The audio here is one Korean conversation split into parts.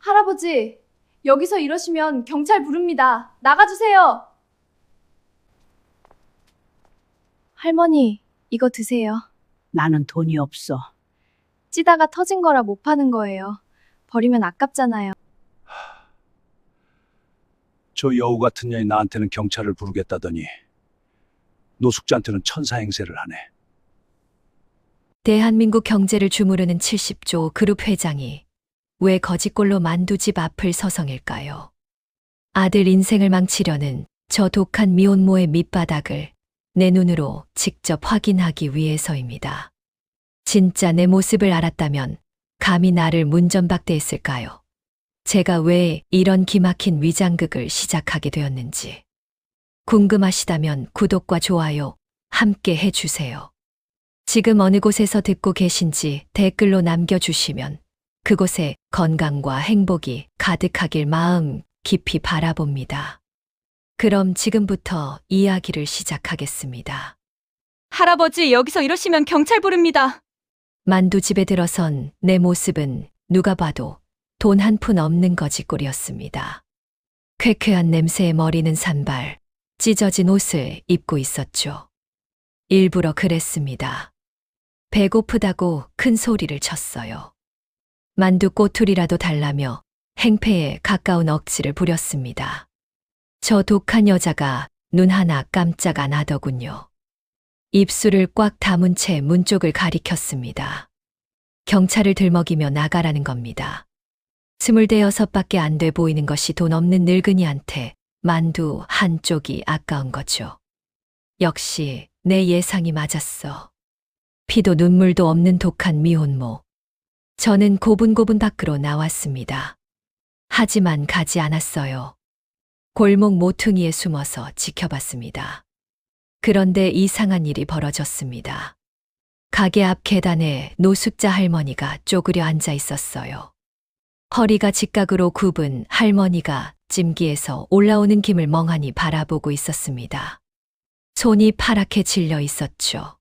할아버지, 여기서 이러시면 경찰 부릅니다. 나가주세요. 할머니, 이거 드세요. 나는 돈이 없어. 찌다가 터진 거라 못 파는 거예요. 버리면 아깝잖아요. 저 여우 같은 년이 나한테는 경찰을 부르겠다더니 노숙자한테는 천사 행세를 하네. 대한민국 경제를 주무르는 70조 그룹 회장이 왜 거짓골로 만두집 앞을 서성일까요? 아들 인생을 망치려는 저 독한 미혼모의 밑바닥을 내 눈으로 직접 확인하기 위해서입니다. 진짜 내 모습을 알았다면 감히 나를 문전박대했을까요? 제가 왜 이런 기막힌 위장극을 시작하게 되었는지 궁금하시다면 구독과 좋아요 함께 해주세요. 지금 어느 곳에서 듣고 계신지 댓글로 남겨주시면 그곳에 건강과 행복이 가득하길 마음 깊이 바라봅니다. 그럼 지금부터 이야기를 시작하겠습니다. 할아버지, 여기서 이러시면 경찰 부릅니다. 만두집에 들어선 내 모습은 누가 봐도 돈 한 푼 없는 거지꼴이었습니다. 쾌쾌한 냄새에 머리는 산발, 찢어진 옷을 입고 있었죠. 일부러 그랬습니다. 배고프다고 큰 소리를 쳤어요. 만두 꼬투리라도 달라며 행패에 가까운 억지를 부렸습니다. 저 독한 여자가 눈 하나 깜짝 안 하더군요. 입술을 꽉 다문 채 문 쪽을 가리켰습니다. 경찰을 들먹이며 나가라는 겁니다. 26밖에 안 돼 보이는 것이 돈 없는 늙은이한테 만두 한쪽이 아까운 거죠. 역시 내 예상이 맞았어. 피도 눈물도 없는 독한 미혼모. 저는 고분고분 밖으로 나왔습니다. 하지만 가지 않았어요. 골목 모퉁이에 숨어서 지켜봤습니다. 그런데 이상한 일이 벌어졌습니다. 가게 앞 계단에 노숙자 할머니가 쪼그려 앉아 있었어요. 허리가 직각으로 굽은 할머니가 찜기에서 올라오는 김을 멍하니 바라보고 있었습니다. 손이 파랗게 질려 있었죠.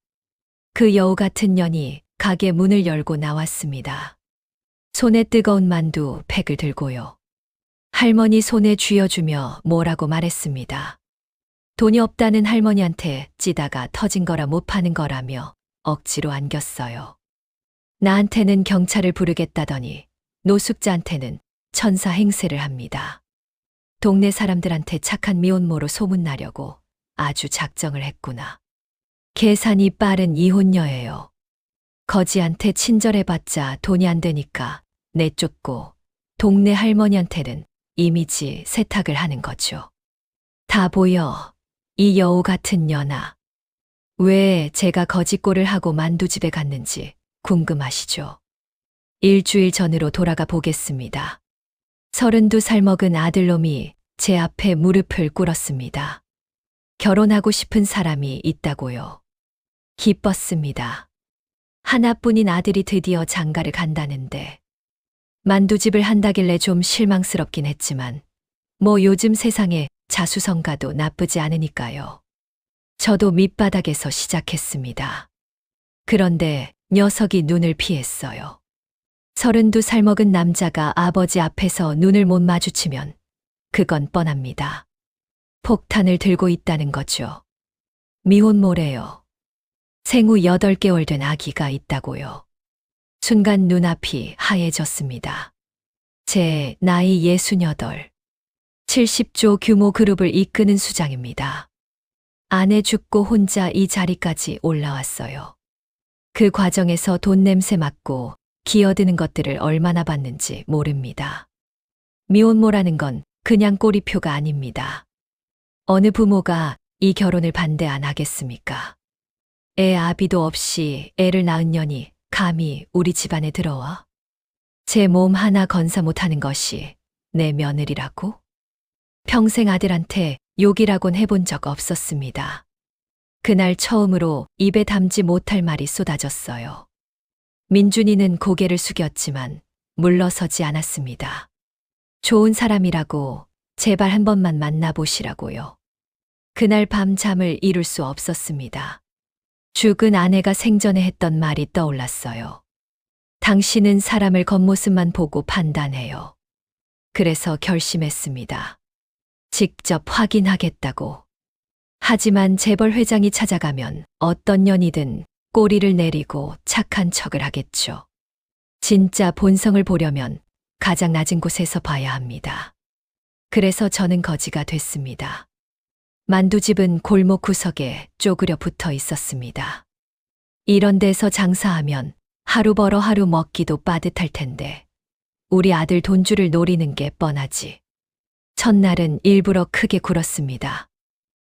그 여우 같은 년이 가게 문을 열고 나왔습니다. 손에 뜨거운 만두 팩을 들고요. 할머니 손에 쥐어주며 뭐라고 말했습니다. 돈이 없다는 할머니한테 찌다가 터진 거라 못 파는 거라며 억지로 안겼어요. 나한테는 경찰을 부르겠다더니 노숙자한테는 천사 행세를 합니다. 동네 사람들한테 착한 미혼모로 소문나려고 아주 작정을 했구나. 계산이 빠른 이혼녀예요. 거지한테 친절해봤자 돈이 안 되니까 내쫓고 동네 할머니한테는 이미지 세탁을 하는 거죠. 다 보여, 이 여우 같은 년아. 왜 제가 거짓골을 하고 만두집에 갔는지 궁금하시죠? 일주일 전으로 돌아가 보겠습니다. 32살 먹은 아들놈이 제 앞에 무릎을 꿇었습니다. 결혼하고 싶은 사람이 있다고요. 기뻤습니다. 하나뿐인 아들이 드디어 장가를 간다는데 만두집을 한다길래 좀 실망스럽긴 했지만 뭐 요즘 세상에 자수성가도 나쁘지 않으니까요. 저도 밑바닥에서 시작했습니다. 그런데 녀석이 눈을 피했어요. 32살 먹은 남자가 아버지 앞에서 눈을 못 마주치면 그건 뻔합니다. 폭탄을 들고 있다는 거죠. 미혼모래요. 생후 8개월 된 아기가 있다고요. 순간 눈앞이 하얘졌습니다. 제 나이 68. 70조 규모 그룹을 이끄는 수장입니다. 아내 죽고 혼자 이 자리까지 올라왔어요. 그 과정에서 돈 냄새 맡고 기어드는 것들을 얼마나 봤는지 모릅니다. 미혼모라는 건 그냥 꼬리표가 아닙니다. 어느 부모가 이 결혼을 반대 안 하겠습니까? 애 아비도 없이 애를 낳은 년이 감히 우리 집안에 들어와? 제 몸 하나 건사 못하는 것이 내 며느리라고? 평생 아들한테 욕이라곤 해본 적 없었습니다. 그날 처음으로 입에 담지 못할 말이 쏟아졌어요. 민준이는 고개를 숙였지만 물러서지 않았습니다. 좋은 사람이라고 제발 한 번만 만나보시라고요. 그날 밤 잠을 이룰 수 없었습니다. 죽은 아내가 생전에 했던 말이 떠올랐어요. 당신은 사람을 겉모습만 보고 판단해요. 그래서 결심했습니다. 직접 확인하겠다고. 하지만 재벌 회장이 찾아가면 어떤 년이든 꼬리를 내리고 착한 척을 하겠죠. 진짜 본성을 보려면 가장 낮은 곳에서 봐야 합니다. 그래서 저는 거지가 됐습니다. 만두집은 골목 구석에 쪼그려 붙어 있었습니다. 이런 데서 장사하면 하루 벌어 하루 먹기도 빠듯할 텐데 우리 아들 돈줄을 노리는 게 뻔하지. 첫날은 일부러 크게 굴었습니다.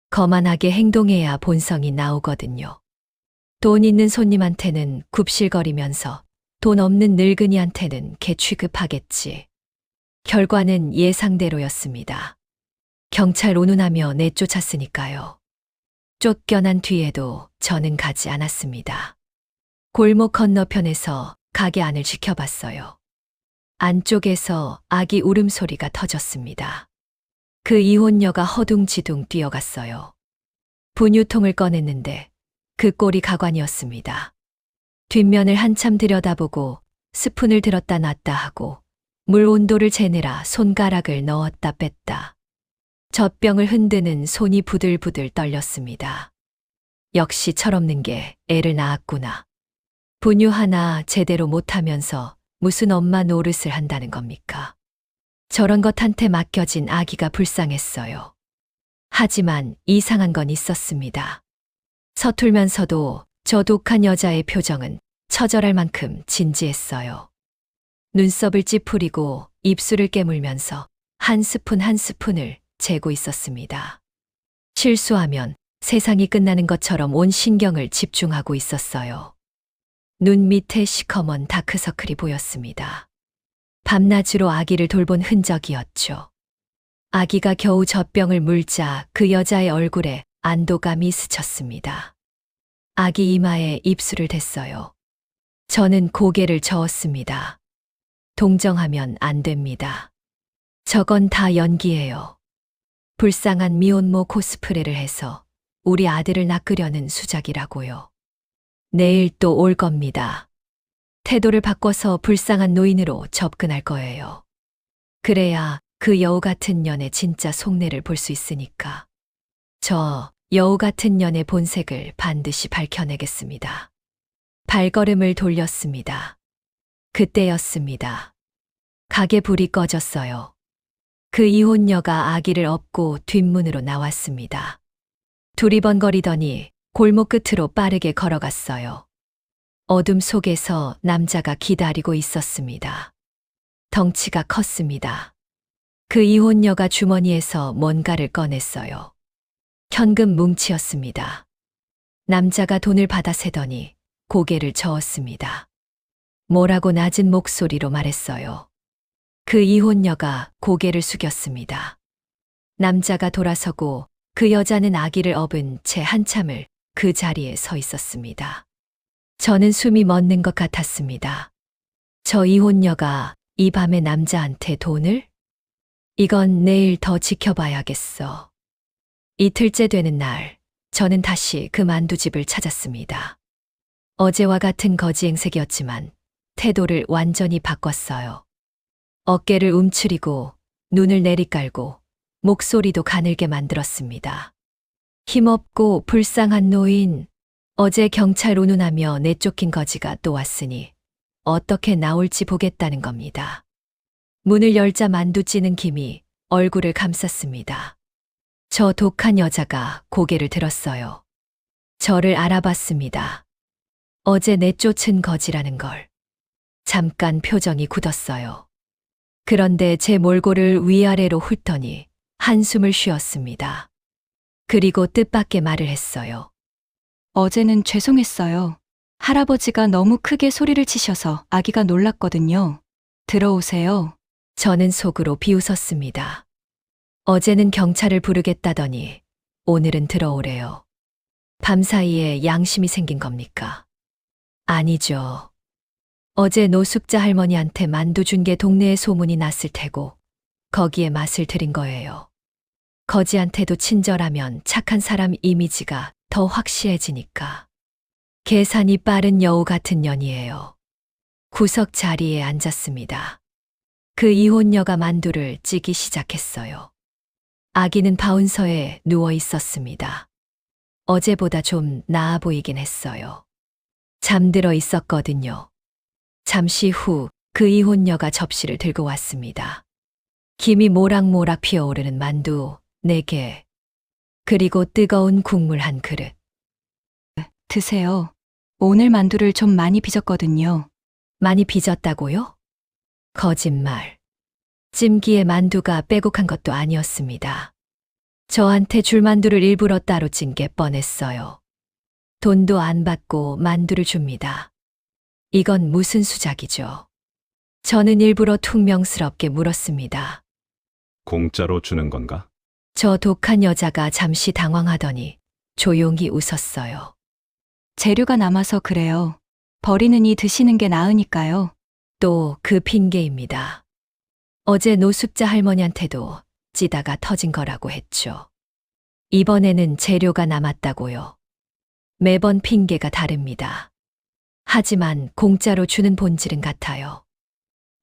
거만하게 행동해야 본성이 나오거든요. 돈 있는 손님한테는 굽실거리면서 돈 없는 늙은이한테는 개 취급하겠지. 결과는 예상대로였습니다. 경찰 운운하며 내쫓았으니까요. 쫓겨난 뒤에도 저는 가지 않았습니다. 골목 건너편에서 가게 안을 지켜봤어요. 안쪽에서 아기 울음소리가 터졌습니다. 그 이혼녀가 허둥지둥 뛰어갔어요. 분유통을 꺼냈는데 그 꼴이 가관이었습니다. 뒷면을 한참 들여다보고 스푼을 들었다 놨다 하고 물 온도를 재느라 손가락을 넣었다 뺐다. 젖병을 흔드는 손이 부들부들 떨렸습니다. 역시 철없는 게 애를 낳았구나. 분유 하나 제대로 못하면서 무슨 엄마 노릇을 한다는 겁니까? 저런 것한테 맡겨진 아기가 불쌍했어요. 하지만 이상한 건 있었습니다. 서툴면서도 저 독한 여자의 표정은 처절할 만큼 진지했어요. 눈썹을 찌푸리고 입술을 깨물면서 한 스푼 한 스푼을 재고 있었습니다. 실수하면 세상이 끝나는 것처럼 온 신경을 집중하고 있었어요. 눈 밑에 시커먼 다크서클이 보였습니다. 밤낮으로 아기를 돌본 흔적이었죠. 아기가 겨우 젖병을 물자 그 여자의 얼굴에 안도감이 스쳤습니다. 아기 이마에 입술을 댔어요. 저는 고개를 저었습니다. 동정하면 안 됩니다. 저건 다 연기예요. 불쌍한 미혼모 코스프레를 해서 우리 아들을 낚으려는 수작이라고요. 내일 또 올 겁니다. 태도를 바꿔서 불쌍한 노인으로 접근할 거예요. 그래야 그 여우 같은 년의 진짜 속내를 볼 수 있으니까. 저 여우 같은 년의 본색을 반드시 밝혀내겠습니다. 발걸음을 돌렸습니다. 그때였습니다. 가게 불이 꺼졌어요. 그 이혼녀가 아기를 업고 뒷문으로 나왔습니다. 두리번거리더니 골목 끝으로 빠르게 걸어갔어요. 어둠 속에서 남자가 기다리고 있었습니다. 덩치가 컸습니다. 그 이혼녀가 주머니에서 뭔가를 꺼냈어요. 현금 뭉치였습니다. 남자가 돈을 받아 세더니 고개를 저었습니다. 뭐라고 낮은 목소리로 말했어요. 그 이혼녀가 고개를 숙였습니다. 남자가 돌아서고 그 여자는 아기를 업은 채 한참을 그 자리에 서 있었습니다. 저는 숨이 멎는 것 같았습니다. 저 이혼녀가 이 밤에 남자한테 돈을? 이건 내일 더 지켜봐야겠어. 이틀째 되는 날, 저는 다시 그 만두집을 찾았습니다. 어제와 같은 거지 행색이었지만 태도를 완전히 바꿨어요. 어깨를 움츠리고 눈을 내리깔고 목소리도 가늘게 만들었습니다. 힘없고 불쌍한 노인, 어제 경찰 운운하며 내쫓긴 거지가 또 왔으니 어떻게 나올지 보겠다는 겁니다. 문을 열자 만두 찌는 김이 얼굴을 감쌌습니다. 저 독한 여자가 고개를 들었어요. 저를 알아봤습니다. 어제 내쫓은 거지라는 걸. 잠깐 표정이 굳었어요. 그런데 제 몰골을 위아래로 훑더니 한숨을 쉬었습니다. 그리고 뜻밖의 말을 했어요. 어제는 죄송했어요. 할아버지가 너무 크게 소리를 치셔서 아기가 놀랐거든요. 들어오세요. 저는 속으로 비웃었습니다. 어제는 경찰을 부르겠다더니 오늘은 들어오래요. 밤사이에 양심이 생긴 겁니까? 아니죠. 어제 노숙자 할머니한테 만두 준 게 동네에 소문이 났을 테고 거기에 맛을 들인 거예요. 거지한테도 친절하면 착한 사람 이미지가 더 확실해지니까. 계산이 빠른 여우 같은 년이에요. 구석 자리에 앉았습니다. 그 이혼녀가 만두를 찌기 시작했어요. 아기는 바운서에 누워 있었습니다. 어제보다 좀 나아 보이긴 했어요. 잠들어 있었거든요. 잠시 후 그 이혼녀가 접시를 들고 왔습니다. 김이 모락모락 피어오르는 만두 4개, 그리고 뜨거운 국물 한 그릇. 드세요. 오늘 만두를 좀 많이 빚었거든요. 많이 빚었다고요? 거짓말. 찜기에 만두가 빼곡한 것도 아니었습니다. 저한테 줄 만두를 일부러 따로 찐 게 뻔했어요. 돈도 안 받고 만두를 줍니다. 이건 무슨 수작이죠? 저는 일부러 퉁명스럽게 물었습니다. 공짜로 주는 건가? 저 독한 여자가 잠시 당황하더니 조용히 웃었어요. 재료가 남아서 그래요. 버리느니 드시는 게 나으니까요. 또 그 핑계입니다. 어제 노숙자 할머니한테도 찌다가 터진 거라고 했죠. 이번에는 재료가 남았다고요. 매번 핑계가 다릅니다. 하지만 공짜로 주는 본질은 같아요.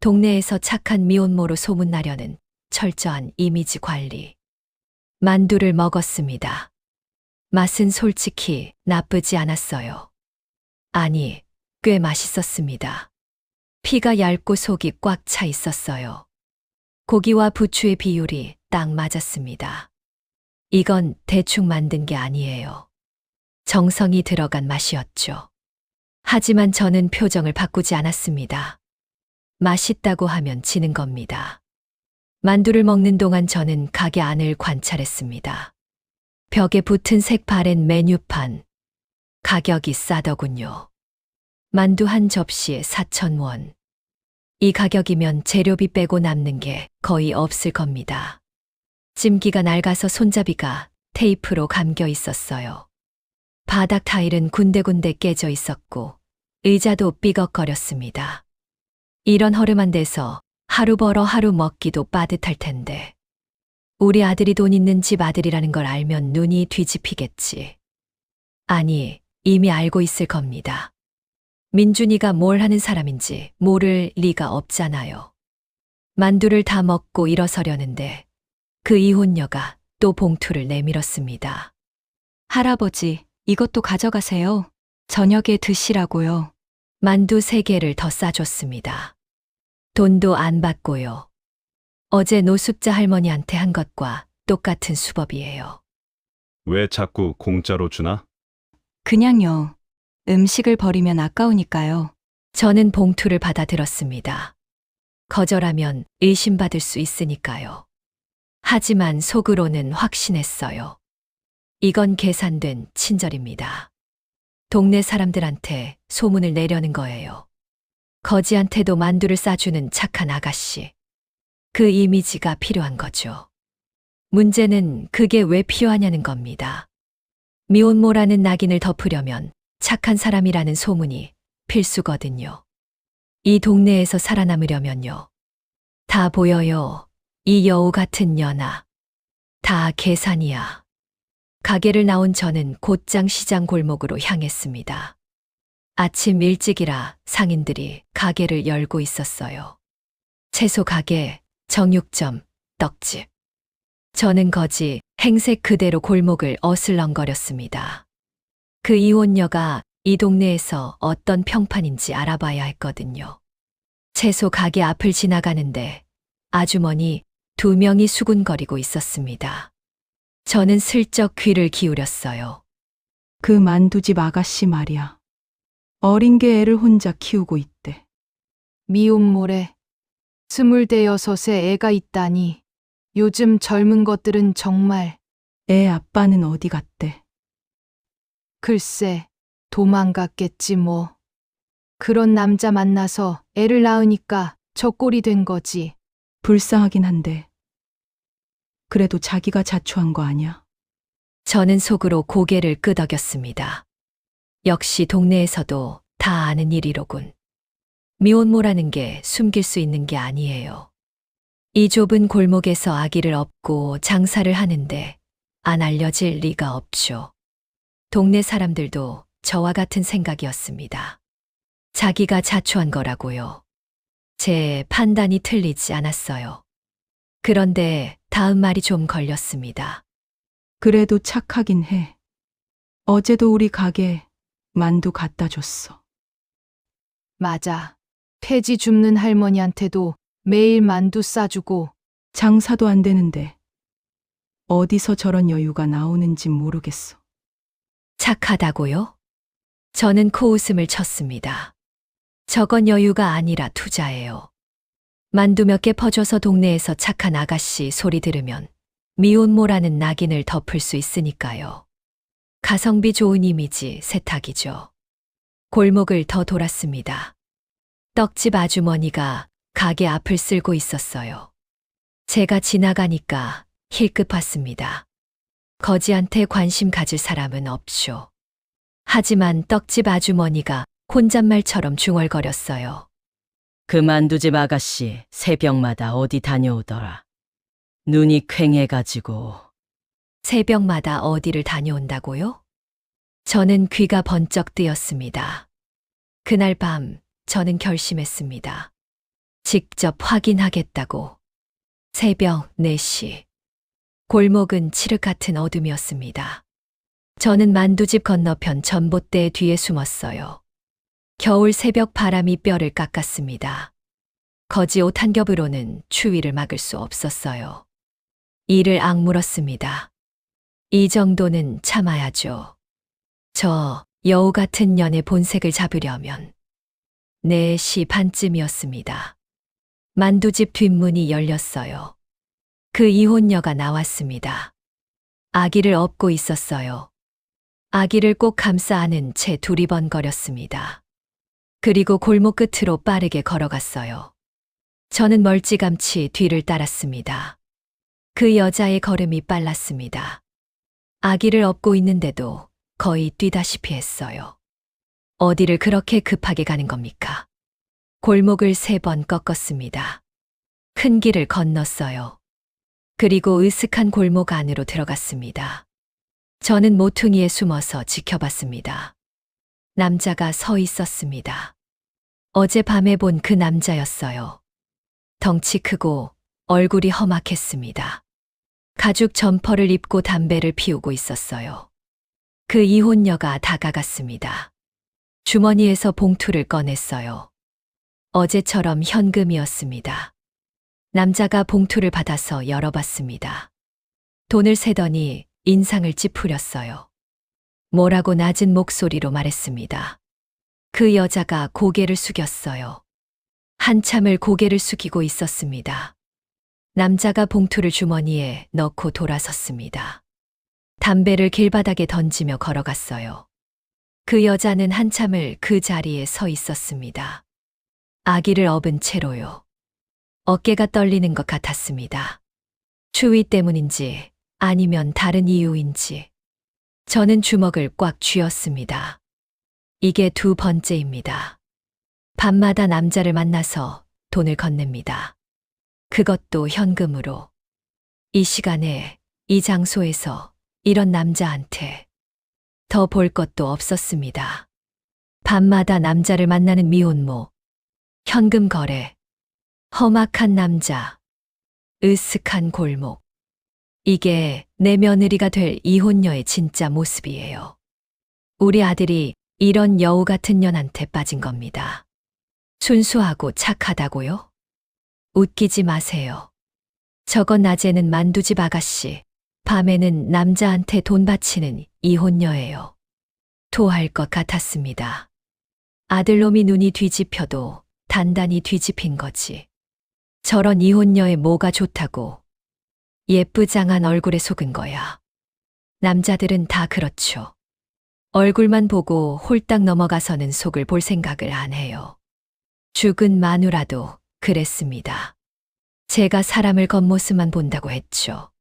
동네에서 착한 미혼모로 소문나려는 철저한 이미지 관리. 만두를 먹었습니다. 맛은 솔직히 나쁘지 않았어요. 아니, 꽤 맛있었습니다. 피가 얇고 속이 꽉 차 있었어요. 고기와 부추의 비율이 딱 맞았습니다. 이건 대충 만든 게 아니에요. 정성이 들어간 맛이었죠. 하지만 저는 표정을 바꾸지 않았습니다. 맛있다고 하면 지는 겁니다. 만두를 먹는 동안 저는 가게 안을 관찰했습니다. 벽에 붙은 색바랜 메뉴판. 가격이 싸더군요. 만두 한 접시에 4,000원. 이 가격이면 재료비 빼고 남는 게 거의 없을 겁니다. 찜기가 낡아서 손잡이가 테이프로 감겨 있었어요. 바닥 타일은 군데군데 깨져 있었고 의자도 삐걱거렸습니다. 이런 허름한 데서 하루 벌어 하루 먹기도 빠듯할 텐데. 우리 아들이 돈 있는 집 아들이라는 걸 알면 눈이 뒤집히겠지. 아니, 이미 알고 있을 겁니다. 민준이가 뭘 하는 사람인지 모를 리가 없잖아요. 만두를 다 먹고 일어서려는데 그 이혼녀가 또 봉투를 내밀었습니다. 할아버지, 이것도 가져가세요. 저녁에 드시라고요. 만두 3개를 더 싸줬습니다. 돈도 안 받고요. 어제 노숙자 할머니한테 한 것과 똑같은 수법이에요. 왜 자꾸 공짜로 주나? 그냥요. 음식을 버리면 아까우니까요. 저는 봉투를 받아들었습니다. 거절하면 의심받을 수 있으니까요. 하지만 속으로는 확신했어요. 이건 계산된 친절입니다. 동네 사람들한테 소문을 내려는 거예요. 거지한테도 만두를 싸주는 착한 아가씨. 그 이미지가 필요한 거죠. 문제는 그게 왜 필요하냐는 겁니다. 미혼모라는 낙인을 덮으려면 착한 사람이라는 소문이 필수거든요. 이 동네에서 살아남으려면요. 다 보여요. 이 여우 같은 년아. 다 계산이야. 가게를 나온 저는 곧장 시장 골목으로 향했습니다. 아침 일찍이라 상인들이 가게를 열고 있었어요. 채소 가게, 정육점, 떡집. 저는 거지 행색 그대로 골목을 어슬렁거렸습니다. 그 이혼녀가 이 동네에서 어떤 평판인지 알아봐야 했거든요. 채소 가게 앞을 지나가는데 아주머니 2명이 수군거리고 있었습니다. 저는 슬쩍 귀를 기울였어요. 그 만두집 아가씨 말이야. 어린 게 애를 혼자 키우고 있대. 미혼모래. 26에 애가 있다니. 요즘 젊은 것들은 정말. 애 아빠는 어디 갔대? 글쎄, 도망갔겠지 뭐. 그런 남자 만나서 애를 낳으니까 저 꼴이 된 거지. 불쌍하긴 한데. 그래도 자기가 자초한 거 아니야? 저는 속으로 고개를 끄덕였습니다. 역시 동네에서도 다 아는 일이로군. 미혼모라는 게 숨길 수 있는 게 아니에요. 이 좁은 골목에서 아기를 업고 장사를 하는데 안 알려질 리가 없죠. 동네 사람들도 저와 같은 생각이었습니다. 자기가 자초한 거라고요. 제 판단이 틀리지 않았어요. 그런데 다음 말이 좀 걸렸습니다. 그래도 착하긴 해. 어제도 우리 가게 만두 갖다 줬어. 맞아. 폐지 줍는 할머니한테도 매일 만두 싸주고 장사도 안 되는데 어디서 저런 여유가 나오는지 모르겠어. 착하다고요? 저는 코웃음을 쳤습니다. 저건 여유가 아니라 투자예요. 만두 몇 개 퍼줘서 동네에서 착한 아가씨 소리 들으면 미혼모라는 낙인을 덮을 수 있으니까요. 가성비 좋은 이미지 세탁이죠. 골목을 더 돌았습니다. 떡집 아주머니가 가게 앞을 쓸고 있었어요. 제가 지나가니까 힐끗 봤습니다. 거지한테 관심 가질 사람은 없쇼. 하지만 떡집 아주머니가 혼잣말처럼 중얼거렸어요. 그 만두집 아가씨 새벽마다 어디 다녀오더라. 눈이 퀭해가지고. 새벽마다 어디를 다녀온다고요? 저는 귀가 번쩍 뜨였습니다. 그날 밤 저는 결심했습니다. 직접 확인하겠다고. 새벽 4시. 골목은 칠흑 같은 어둠이었습니다. 저는 만두집 건너편 전봇대 뒤에 숨었어요. 겨울 새벽 바람이 뼈를 깎았습니다. 거지 옷 한 겹으로는 추위를 막을 수 없었어요. 이를 악물었습니다. 이 정도는 참아야죠. 저 여우 같은 년의 본색을 잡으려면 4시 반쯤이었습니다. 만두집 뒷문이 열렸어요. 그 이혼녀가 나왔습니다. 아기를 업고 있었어요. 아기를 꼭 감싸 안은 채 두리번거렸습니다. 그리고 골목 끝으로 빠르게 걸어갔어요. 저는 멀찌감치 뒤를 따랐습니다. 그 여자의 걸음이 빨랐습니다. 아기를 업고 있는데도 거의 뛰다시피 했어요. 어디를 그렇게 급하게 가는 겁니까? 골목을 3번 꺾었습니다. 큰 길을 건넜어요. 그리고 으슥한 골목 안으로 들어갔습니다. 저는 모퉁이에 숨어서 지켜봤습니다. 남자가 서 있었습니다. 어젯밤에 본 그 남자였어요. 덩치 크고 얼굴이 험악했습니다. 가죽 점퍼를 입고 담배를 피우고 있었어요. 그 이혼녀가 다가갔습니다. 주머니에서 봉투를 꺼냈어요. 어제처럼 현금이었습니다. 남자가 봉투를 받아서 열어봤습니다. 돈을 세더니 인상을 찌푸렸어요. 뭐라고 낮은 목소리로 말했습니다. 그 여자가 고개를 숙였어요. 한참을 고개를 숙이고 있었습니다. 남자가 봉투를 주머니에 넣고 돌아섰습니다. 담배를 길바닥에 던지며 걸어갔어요. 그 여자는 한참을 그 자리에 서 있었습니다. 아기를 업은 채로요. 어깨가 떨리는 것 같았습니다. 추위 때문인지 아니면 다른 이유인지 저는 주먹을 꽉 쥐었습니다. 이게 2번째입니다. 밤마다 남자를 만나서 돈을 건넵니다. 그것도 현금으로. 이 시간에 이 장소에서 이런 남자한테 더 볼 것도 없었습니다. 밤마다 남자를 만나는 미혼모, 현금 거래, 험악한 남자, 으슥한 골목. 이게 내 며느리가 될 이혼녀의 진짜 모습이에요. 우리 아들이 이런 여우 같은 년한테 빠진 겁니다. 순수하고 착하다고요? 웃기지 마세요. 저건 낮에는 만두집 아가씨, 밤에는 남자한테 돈 바치는 이혼녀예요. 토할 것 같았습니다. 아들놈이 눈이 뒤집혀도 단단히 뒤집힌 거지. 저런 이혼녀의 뭐가 좋다고. 예쁘장한 얼굴에 속은 거야. 남자들은 다 그렇죠. 얼굴만 보고 홀딱 넘어가서는 속을 볼 생각을 안 해요. 죽은 마누라도 그랬습니다. 제가 사람을 겉모습만 본다고 했죠.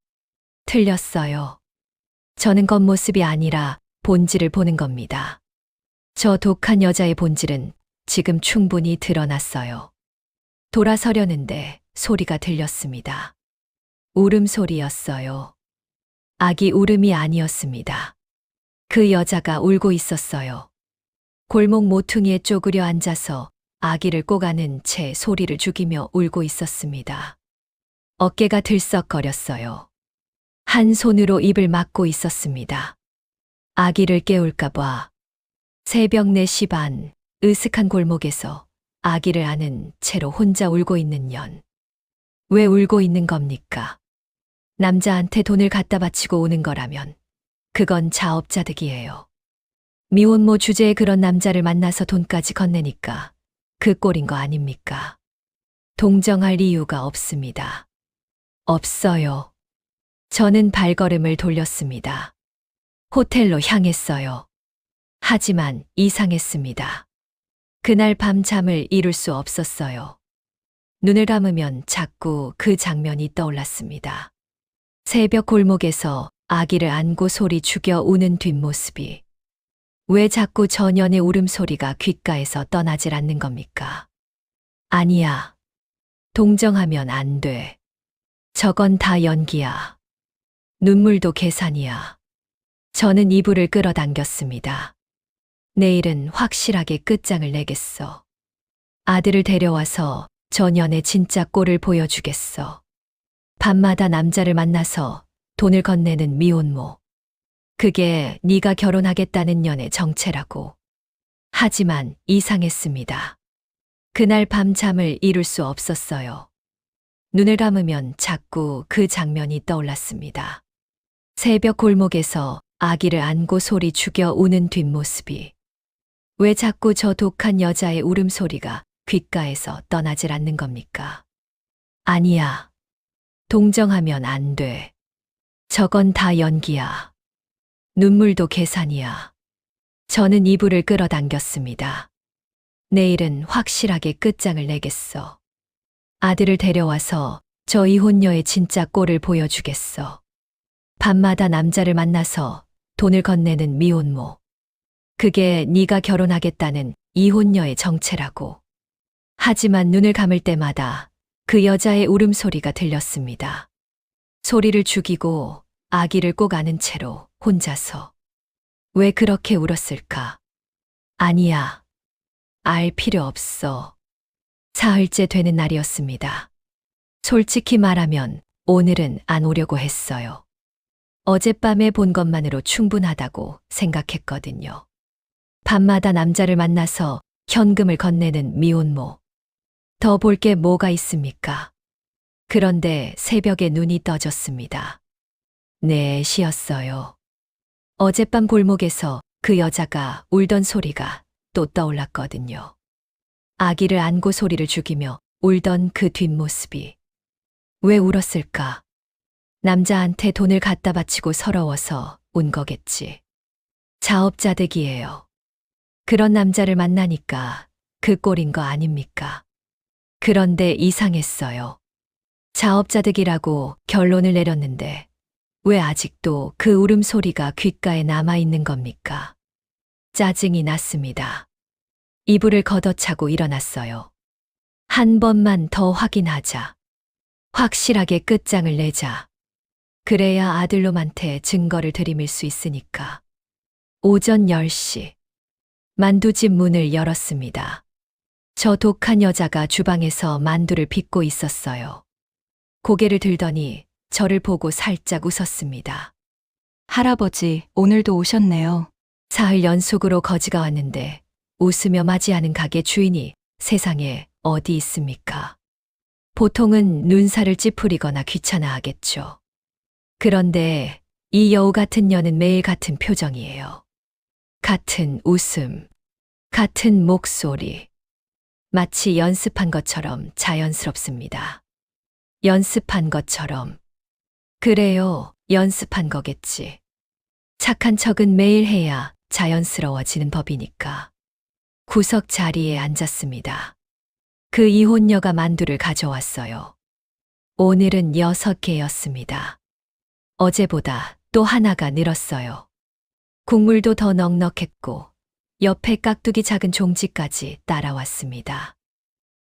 틀렸어요. 저는 겉모습이 아니라 본질을 보는 겁니다. 저 독한 여자의 본질은 지금 충분히 드러났어요. 돌아서려는데 소리가 들렸습니다. 울음소리였어요. 아기 울음이 아니었습니다. 그 여자가 울고 있었어요. 골목 모퉁이에 쪼그려 앉아서 아기를 꼭 안은 채 소리를 죽이며 울고 있었습니다. 어깨가 들썩거렸어요. 한 손으로 입을 막고 있었습니다. 아기를 깨울까봐. 새벽 4시 반, 으슥한 골목에서 아기를 안은 채로 혼자 울고 있는 년. 왜 울고 있는 겁니까? 남자한테 돈을 갖다 바치고 오는 거라면 그건 자업자득이에요. 미혼모 주제에 그런 남자를 만나서 돈까지 건네니까 그 꼴인 거 아닙니까? 동정할 이유가 없습니다. 없어요. 저는 발걸음을 돌렸습니다. 호텔로 향했어요. 하지만 이상했습니다. 그날 밤 잠을 이룰 수 없었어요. 눈을 감으면 자꾸 그 장면이 떠올랐습니다. 새벽 골목에서 아기를 안고 소리 죽여 우는 뒷모습이. 왜 자꾸 저 년의 울음소리가 귓가에서 떠나질 않는 겁니까? 아니야. 동정하면 안 돼. 저건 다 연기야. 눈물도 계산이야. 저는 이불을 끌어당겼습니다. 내일은 확실하게 끝장을 내겠어. 아들을 데려와서 저 년의 진짜 꼴을 보여주겠어. 밤마다 남자를 만나서 돈을 건네는 미혼모. 그게 네가 결혼하겠다는 년의 정체라고. 하지만 이상했습니다. 그날 밤 잠을 이룰 수 없었어요. 눈을 감으면 자꾸 그 장면이 떠올랐습니다. 새벽 골목에서 아기를 안고 소리 죽여 우는 뒷모습이. 왜 자꾸 저 독한 여자의 울음소리가 귓가에서 떠나질 않는 겁니까? 아니야. 동정하면 안 돼. 저건 다 연기야. 눈물도 계산이야. 저는 이불을 끌어당겼습니다. 내일은 확실하게 끝장을 내겠어. 아들을 데려와서 저 이혼녀의 진짜 꼴을 보여주겠어. 밤마다 남자를 만나서 돈을 건네는 미혼모. 그게 네가 결혼하겠다는 이혼녀의 정체라고. 하지만 눈을 감을 때마다 그 여자의 울음소리가 들렸습니다. 소리를 죽이고 아기를 꼭 안은 채로 혼자서. 왜 그렇게 울었을까? 아니야. 알 필요 없어. 사흘째 되는 날이었습니다. 솔직히 말하면 오늘은 안 오려고 했어요. 어젯밤에 본 것만으로 충분하다고 생각했거든요. 밤마다 남자를 만나서 현금을 건네는 미혼모. 더 볼 게 뭐가 있습니까? 그런데 새벽에 눈이 떠졌습니다. 4시였어요. 어젯밤 골목에서 그 여자가 울던 소리가 또 떠올랐거든요. 아기를 안고 소리를 죽이며 울던 그 뒷모습이. 왜 울었을까? 남자한테 돈을 갖다 바치고 서러워서 운 거겠지. 자업자득이에요. 그런 남자를 만나니까 그 꼴인 거 아닙니까? 그런데 이상했어요. 자업자득이라고 결론을 내렸는데 왜 아직도 그 울음소리가 귓가에 남아있는 겁니까? 짜증이 났습니다. 이불을 걷어차고 일어났어요. 한 번만 더 확인하자. 확실하게 끝장을 내자. 그래야 아들놈한테 증거를 들이밀 수 있으니까. 오전 10시. 만두집 문을 열었습니다. 저 독한 여자가 주방에서 만두를 빚고 있었어요. 고개를 들더니 저를 보고 살짝 웃었습니다. 할아버지, 오늘도 오셨네요. 사흘 연속으로 거지가 왔는데 웃으며 맞이하는 가게 주인이 세상에 어디 있습니까? 보통은 눈살을 찌푸리거나 귀찮아 하겠죠. 그런데 이 여우 같은 년은 매일 같은 표정이에요. 같은 웃음, 같은 목소리. 마치 연습한 것처럼 자연스럽습니다. 연습한 것처럼. 그래요, 연습한 거겠지. 착한 척은 매일 해야 자연스러워지는 법이니까. 구석 자리에 앉았습니다. 그 이혼녀가 만두를 가져왔어요. 오늘은 6개였습니다. 어제보다 또 하나가 늘었어요. 국물도 더 넉넉했고 옆에 깍두기 작은 종지까지 따라왔습니다.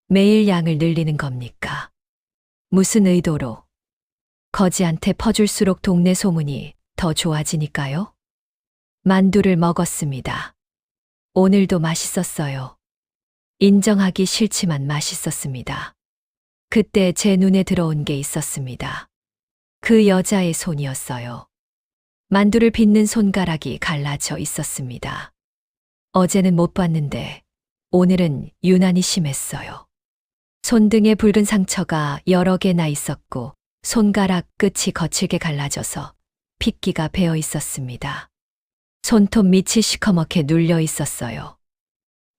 매일 양을 늘리는 겁니까? 무슨 의도로? 거지한테 퍼줄수록 동네 소문이 더 좋아지니까요? 만두를 먹었습니다. 오늘도 맛있었어요. 인정하기 싫지만 맛있었습니다. 그때 제 눈에 들어온 게 있었습니다. 그 여자의 손이었어요. 만두를 빚는 손가락이 갈라져 있었습니다. 어제는 못 봤는데 오늘은 유난히 심했어요. 손등에 붉은 상처가 여러 개 나 있었고 손가락 끝이 거칠게 갈라져서 핏기가 배어 있었습니다. 손톱 밑이 시커멓게 눌려 있었어요.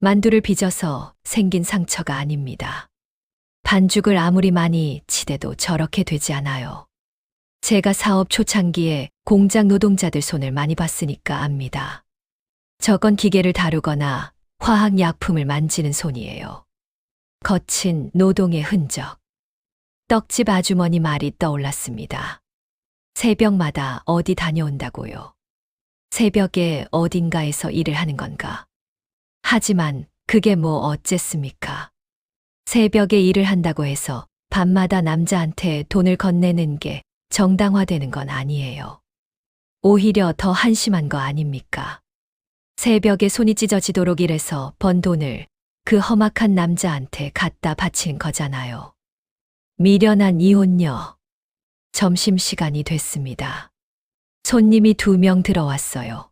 만두를 빚어서 생긴 상처가 아닙니다. 반죽을 아무리 많이 치대도 저렇게 되지 않아요. 제가 사업 초창기에 공장 노동자들 손을 많이 봤으니까 압니다. 저건 기계를 다루거나 화학약품을 만지는 손이에요. 거친 노동의 흔적. 떡집 아주머니 말이 떠올랐습니다. 새벽마다 어디 다녀온다고요. 새벽에 어딘가에서 일을 하는 건가. 하지만 그게 뭐 어쨌습니까? 새벽에 일을 한다고 해서 밤마다 남자한테 돈을 건네는 게 정당화되는 건 아니에요. 오히려 더 한심한 거 아닙니까? 새벽에 손이 찢어지도록 일해서 번 돈을 그 험악한 남자한테 갖다 바친 거잖아요. 미련한 이혼녀. 점심시간이 됐습니다. 손님이 2명 들어왔어요.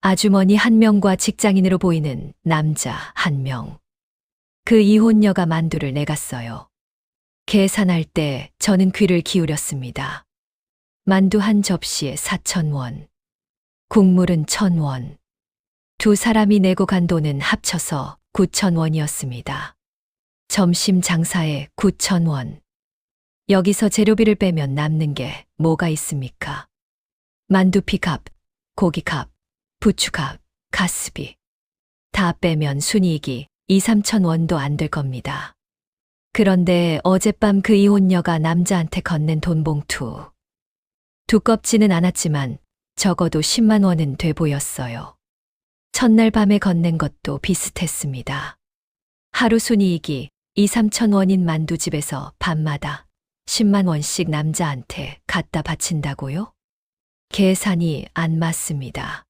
아주머니 1명과 직장인으로 보이는 남자 1명. 그 이혼녀가 만두를 내갔어요. 계산할 때 저는 귀를 기울였습니다. 만두 한 접시에 4,000원. 국물은 1,000원. 두 사람이 내고 간 돈은 합쳐서 9,000원이었습니다. 점심 장사에 9,000원. 여기서 재료비를 빼면 남는 게 뭐가 있습니까? 만두피 값, 고기 값, 부추 값, 가스비. 다 빼면 순이익이 2~3,000원도 안 될 겁니다. 그런데 어젯밤 그 이혼녀가 남자한테 건넨 돈 봉투. 두껍지는 않았지만 적어도 10만 원은 돼 보였어요. 첫날 밤에 건넨 것도 비슷했습니다. 하루 순이익이 2~3,000원인 만두집에서 밤마다 10만 원씩 남자한테 갖다 바친다고요? 계산이 안 맞습니다.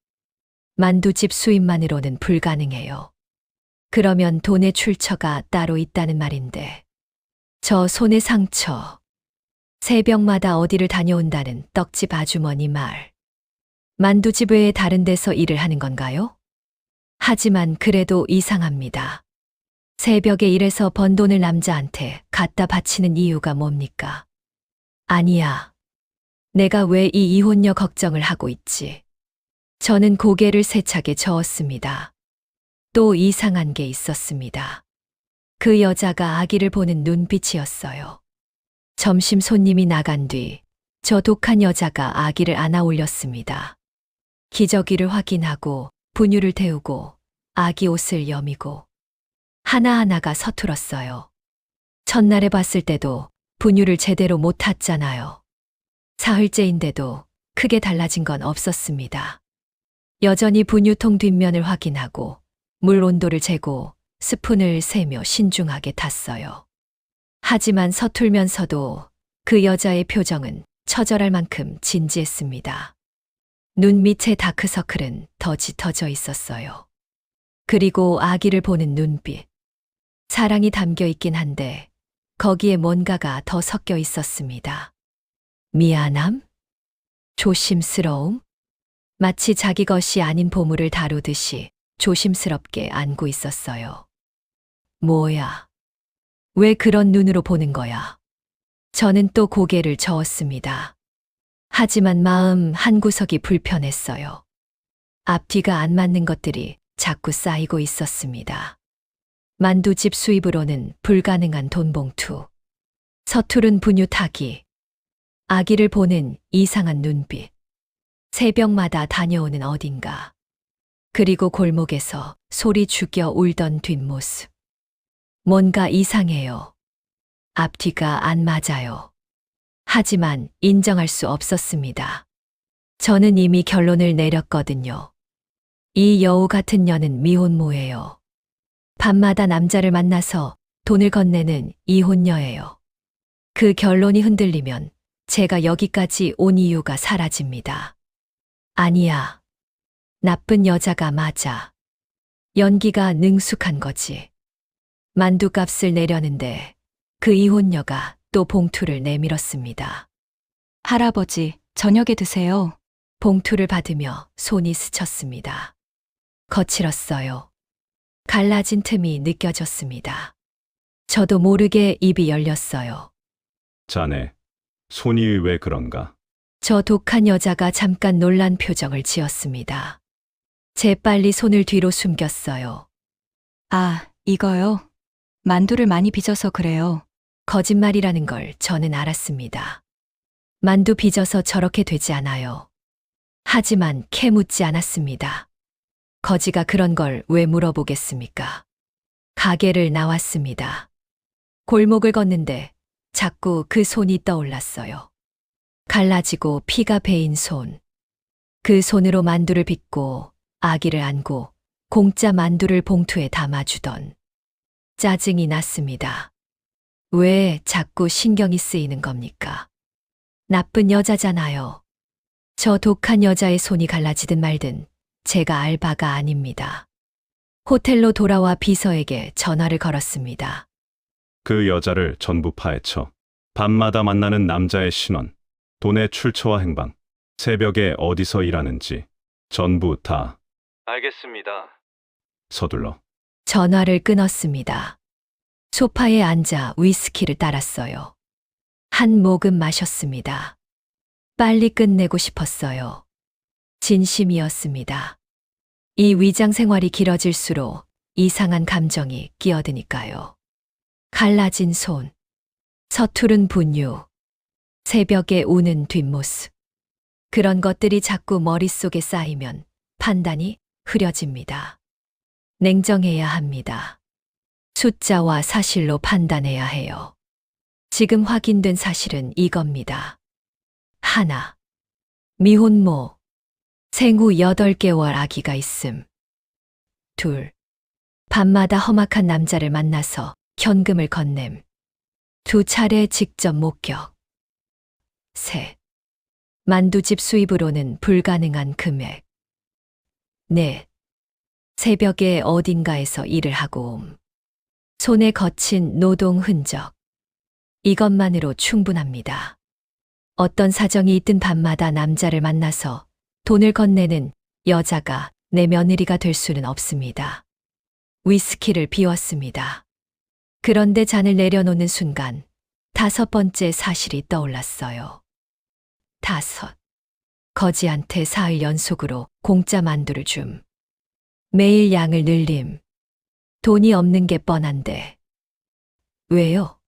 만두집 수입만으로는 불가능해요. 그러면 돈의 출처가 따로 있다는 말인데. 저 손의 상처. 새벽마다 어디를 다녀온다는 떡집 아주머니 말. 만두집 외에 다른 데서 일을 하는 건가요? 하지만 그래도 이상합니다. 새벽에 일해서 번 돈을 남자한테 갖다 바치는 이유가 뭡니까? 아니야. 내가 왜 이 이혼녀 걱정을 하고 있지? 저는 고개를 세차게 저었습니다. 또 이상한 게 있었습니다. 그 여자가 아기를 보는 눈빛이었어요. 점심 손님이 나간 뒤 저 독한 여자가 아기를 안아 올렸습니다. 기저귀를 확인하고 분유를 데우고 아기 옷을 여미고 하나하나가 서툴었어요. 첫날에 봤을 때도 분유를 제대로 못 탔잖아요. 사흘째인데도 크게 달라진 건 없었습니다. 여전히 분유통 뒷면을 확인하고 물 온도를 재고 스푼을 세며 신중하게 탔어요. 하지만 서툴면서도 그 여자의 표정은 처절할 만큼 진지했습니다. 눈 밑의 다크서클은 더 짙어져 있었어요. 그리고 아기를 보는 눈빛. 사랑이 담겨 있긴 한데 거기에 뭔가가 더 섞여 있었습니다. 미안함? 조심스러움? 마치 자기 것이 아닌 보물을 다루듯이 조심스럽게 안고 있었어요. 뭐야? 왜 그런 눈으로 보는 거야? 저는 또 고개를 저었습니다. 하지만 마음 한구석이 불편했어요. 앞뒤가 안 맞는 것들이 자꾸 쌓이고 있었습니다. 만두집 수입으로는 불가능한 돈 봉투. 서투른 분유 타기. 아기를 보는 이상한 눈빛. 새벽마다 다녀오는 어딘가. 그리고 골목에서 소리 죽여 울던 뒷모습. 뭔가 이상해요. 앞뒤가 안 맞아요. 하지만 인정할 수 없었습니다. 저는 이미 결론을 내렸거든요. 이 여우 같은 년은 미혼모예요. 밤마다 남자를 만나서 돈을 건네는 이혼녀예요. 그 결론이 흔들리면 제가 여기까지 온 이유가 사라집니다. 아니야. 나쁜 여자가 맞아. 연기가 능숙한 거지. 만두값을 내려는데 그 이혼녀가 또 봉투를 내밀었습니다. 할아버지, 저녁에 드세요. 봉투를 받으며 손이 스쳤습니다. 거칠었어요. 갈라진 틈이 느껴졌습니다. 저도 모르게 입이 열렸어요. 자네, 손이 왜 그런가? 저 독한 여자가 잠깐 놀란 표정을 지었습니다. 재빨리 손을 뒤로 숨겼어요. 아, 이거요. 만두를 많이 빚어서 그래요. 거짓말이라는 걸 저는 알았습니다. 만두 빚어서 저렇게 되지 않아요. 하지만 캐묻지 않았습니다. 거지가 그런 걸 왜 물어보겠습니까? 가게를 나왔습니다. 골목을 걷는데 자꾸 그 손이 떠올랐어요. 갈라지고 피가 배인 손. 그 손으로 만두를 빚고 아기를 안고 공짜 만두를 봉투에 담아주던. 짜증이 났습니다. 왜 자꾸 신경이 쓰이는 겁니까? 나쁜 여자잖아요. 저 독한 여자의 손이 갈라지든 말든 제가 알 바가 아닙니다. 호텔로 돌아와 비서에게 전화를 걸었습니다. 그 여자를 전부 파헤쳐. 밤마다 만나는 남자의 신원, 돈의 출처와 행방, 새벽에 어디서 일하는지 전부 다. 알겠습니다. 서둘러. 전화를 끊었습니다. 소파에 앉아 위스키를 따랐어요. 한 모금 마셨습니다. 빨리 끝내고 싶었어요. 진심이었습니다. 이 위장 생활이 길어질수록 이상한 감정이 끼어드니까요. 갈라진 손, 서투른 분유, 새벽에 우는 뒷모습. 그런 것들이 자꾸 머릿속에 쌓이면 판단이 흐려집니다. 냉정해야 합니다. 숫자와 사실로 판단해야 해요. 지금 확인된 사실은 이겁니다. 하나, 미혼모, 생후 8개월 아기가 있음. 둘, 밤마다 험악한 남자를 만나서 현금을 건냄. 2차례 직접 목격. 셋, 만두집 수입으로는 불가능한 금액. 넷, 새벽에 어딘가에서 일을 하고 옴. 손에 거친 노동 흔적. 이것만으로 충분합니다. 어떤 사정이 있든 밤마다 남자를 만나서 돈을 건네는 여자가 내 며느리가 될 수는 없습니다. 위스키를 비웠습니다. 그런데 잔을 내려놓는 순간 5번째 사실이 떠올랐어요. 5. 거지한테 4일 연속으로 공짜 만두를 줌. 매일 양을 늘림. 돈이 없는 게 뻔한데. 왜요?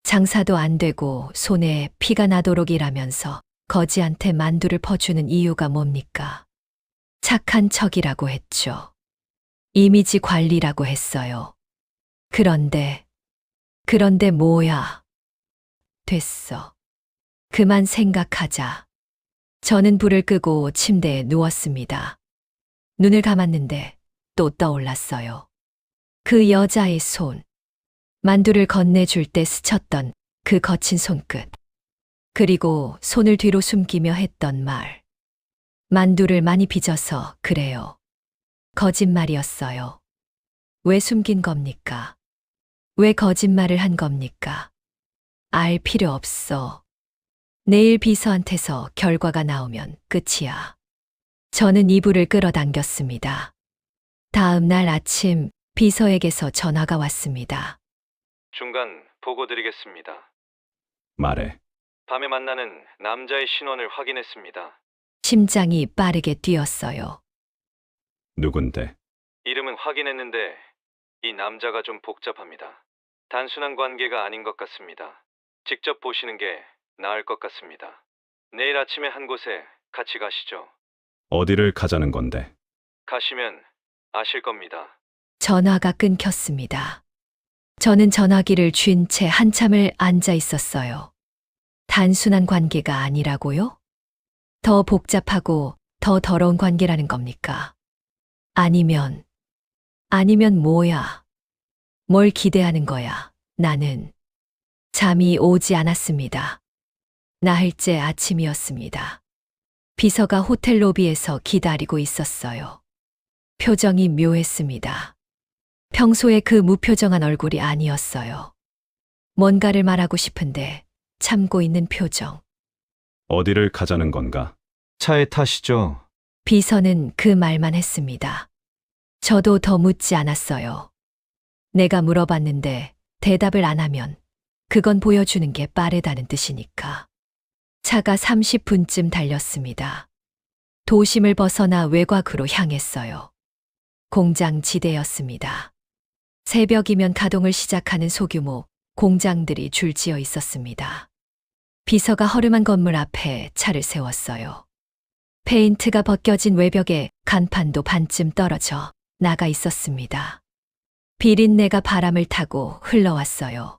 장사도 안 되고 손에 피가 나도록 일하면서 거지한테 만두를 퍼주는 이유가 뭡니까? 착한 척이라고 했죠. 이미지 관리라고 했어요. 그런데 뭐야? 됐어. 그만 생각하자. 저는 불을 끄고 침대에 누웠습니다. 눈을 감았는데 또 떠올랐어요. 그 여자의 손. 만두를 건네줄 때 스쳤던 그 거친 손끝. 그리고 손을 뒤로 숨기며 했던 말. 만두를 많이 빚어서 그래요. 거짓말이었어요. 왜 숨긴 겁니까? 왜 거짓말을 한 겁니까? 알 필요 없어. 내일 비서한테서 결과가 나오면 끝이야. 저는 이불을 끌어당겼습니다. 다음 날 아침 비서에게서 전화가 왔습니다. 중간 보고 드리겠습니다. 말해. 밤에 만나는 남자의 신원을 확인했습니다. 심장이 빠르게 뛰었어요. 누군데? 이름은 확인했는데 이 남자가 좀 복잡합니다. 단순한 관계가 아닌 것 같습니다. 직접 보시는 게 나을 것 같습니다. 내일 아침에 한 곳에 같이 가시죠. 어디를 가자는 건데? 가시면 아실 겁니다. 전화가 끊겼습니다. 저는 전화기를 쥔 채 한참을 앉아 있었어요. 단순한 관계가 아니라고요? 더 복잡하고 더 더러운 관계라는 겁니까? 아니면 뭐야? 뭘 기대하는 거야, 나는. 잠이 오지 않았습니다. 나흘째 아침이었습니다. 비서가 호텔 로비에서 기다리고 있었어요. 표정이 묘했습니다. 평소에 그 무표정한 얼굴이 아니었어요. 뭔가를 말하고 싶은데 참고 있는 표정. 어디를 가자는 건가? 차에 타시죠. 비서는 그 말만 했습니다. 저도 더 묻지 않았어요. 내가 물어봤는데 대답을 안 하면 그건 보여주는 게 빠르다는 뜻이니까. 차가 30분쯤 달렸습니다. 도심을 벗어나 외곽으로 향했어요. 공장 지대였습니다. 새벽이면 가동을 시작하는 소규모 공장들이 줄지어 있었습니다. 비서가 허름한 건물 앞에 차를 세웠어요. 페인트가 벗겨진 외벽에 간판도 반쯤 떨어져 나가 있었습니다. 비린내가 바람을 타고 흘러왔어요.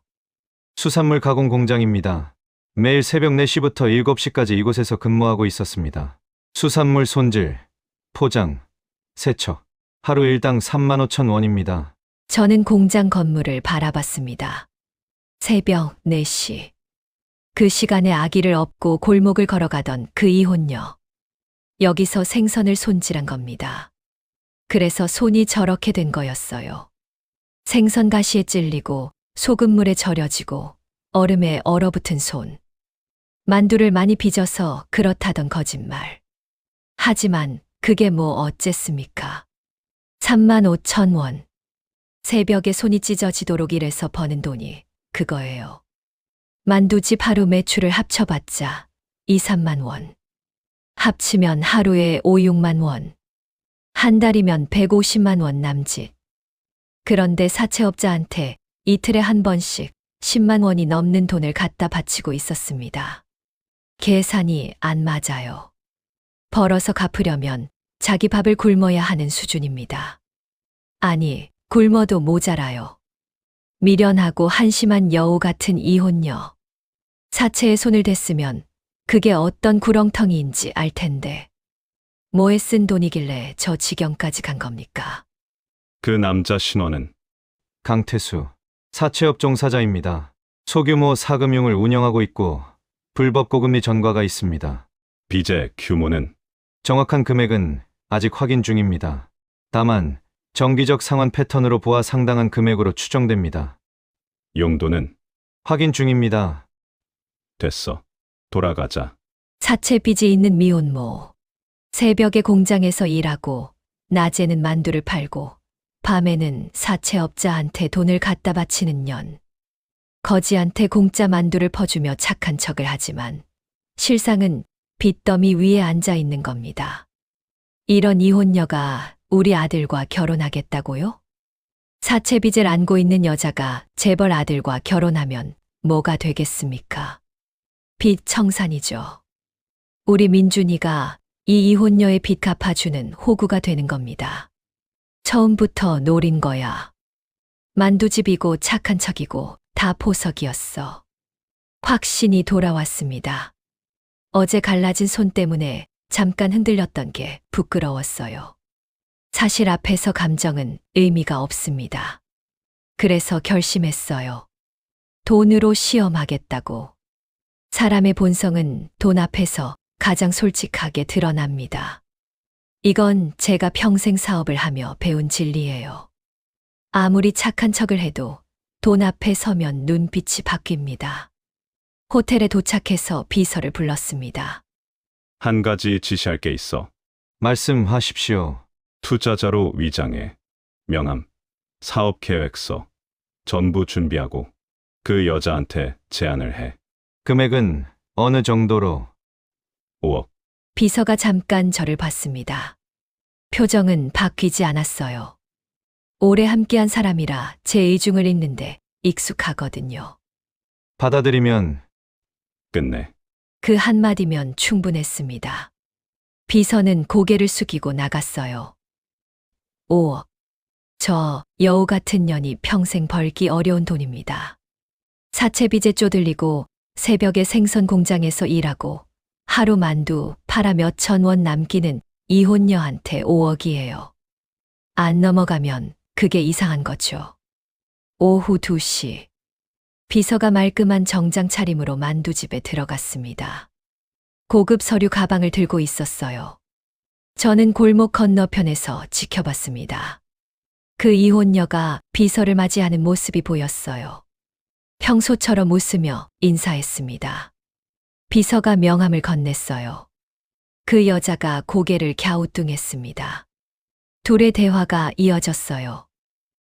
수산물 가공 공장입니다. 매일 새벽 4시부터 7시까지 이곳에서 근무하고 있었습니다. 수산물 손질, 포장, 세척. 하루 일당 35,000원입니다. 저는 공장 건물을 바라봤습니다. 새벽 4시. 그 시간에 아기를 업고 골목을 걸어가던 그 이혼녀. 여기서 생선을 손질한 겁니다. 그래서 손이 저렇게 된 거였어요. 생선 가시에 찔리고 소금물에 절여지고 얼음에 얼어붙은 손. 만두를 많이 빚어서 그렇다던 거짓말. 하지만 그게 뭐 어쨌습니까? 35,000원. 새벽에 손이 찢어지도록 일해서 버는 돈이 그거예요. 만두집 하루 매출을 합쳐봤자 2, 3만 원. 합치면 하루에 5, 6만 원. 한 달이면 150만 원 남짓. 그런데 사채업자한테 이틀에 한 번씩 10만 원이 넘는 돈을 갖다 바치고 있었습니다. 계산이 안 맞아요. 벌어서 갚으려면 자기 밥을 굶어야 하는 수준입니다. 아니, 굶어도 모자라요. 미련하고 한심한 여우 같은 이혼녀. 사채에 손을 댔으면 그게 어떤 구렁텅이인지 알 텐데. 뭐에 쓴 돈이길래 저 지경까지 간 겁니까? 그 남자 신원은? 강태수, 사채업종 사자입니다. 소규모 사금융을 운영하고 있고 불법 고금리 전과가 있습니다. 빚의 규모는? 정확한 금액은 아직 확인 중입니다. 다만 정기적 상환 패턴으로 보아 상당한 금액으로 추정됩니다. 용도는? 확인 중입니다. 됐어. 돌아가자. 사채빚이 있는 미혼모. 새벽에 공장에서 일하고 낮에는 만두를 팔고 밤에는 사채업자한테 돈을 갖다 바치는 년. 거지한테 공짜 만두를 퍼주며 착한 척을 하지만 실상은 빚더미 위에 앉아 있는 겁니다. 이런 이혼녀가 우리 아들과 결혼하겠다고요? 사채빚을 안고 있는 여자가 재벌 아들과 결혼하면 뭐가 되겠습니까? 빚 청산이죠. 우리 민준이가 이 이혼녀의 빚 갚아주는 호구가 되는 겁니다. 처음부터 노린 거야. 만두집이고 착한 척이고 다 포석이었어. 확신이 돌아왔습니다. 어제 갈라진 손 때문에 잠깐 흔들렸던 게 부끄러웠어요. 사실 앞에서 감정은 의미가 없습니다. 그래서 결심했어요. 돈으로 시험하겠다고. 사람의 본성은 돈 앞에서 가장 솔직하게 드러납니다. 이건 제가 평생 사업을 하며 배운 진리예요. 아무리 착한 척을 해도 돈 앞에 서면 눈빛이 바뀝니다. 호텔에 도착해서 비서를 불렀습니다. 한 가지 지시할 게 있어. 말씀하십시오. 투자자로 위장해. 명함, 사업 계획서, 전부 준비하고 그 여자한테 제안을 해. 금액은 어느 정도로? 5억. 비서가 잠깐 저를 봤습니다. 표정은 바뀌지 않았어요. 오래 함께한 사람이라 제 의중을 읽는데 익숙하거든요. 받아들이면 끝내. 그 한마디면 충분했습니다. 비서는 고개를 숙이고 나갔어요. 5억. 저 여우 같은 년이 평생 벌기 어려운 돈입니다. 사채빚에 쪼들리고 새벽에 생선 공장에서 일하고 하루 만두 팔아 몇천 원 남기는 이혼녀한테 5억이에요. 안 넘어가면 그게 이상한 거죠. 오후 2시. 비서가 말끔한 정장 차림으로 만두집에 들어갔습니다. 고급 서류 가방을 들고 있었어요. 저는 골목 건너편에서 지켜봤습니다. 그 이혼녀가 비서를 맞이하는 모습이 보였어요. 평소처럼 웃으며 인사했습니다. 비서가 명함을 건넸어요. 그 여자가 고개를 갸우뚱했습니다. 둘의 대화가 이어졌어요.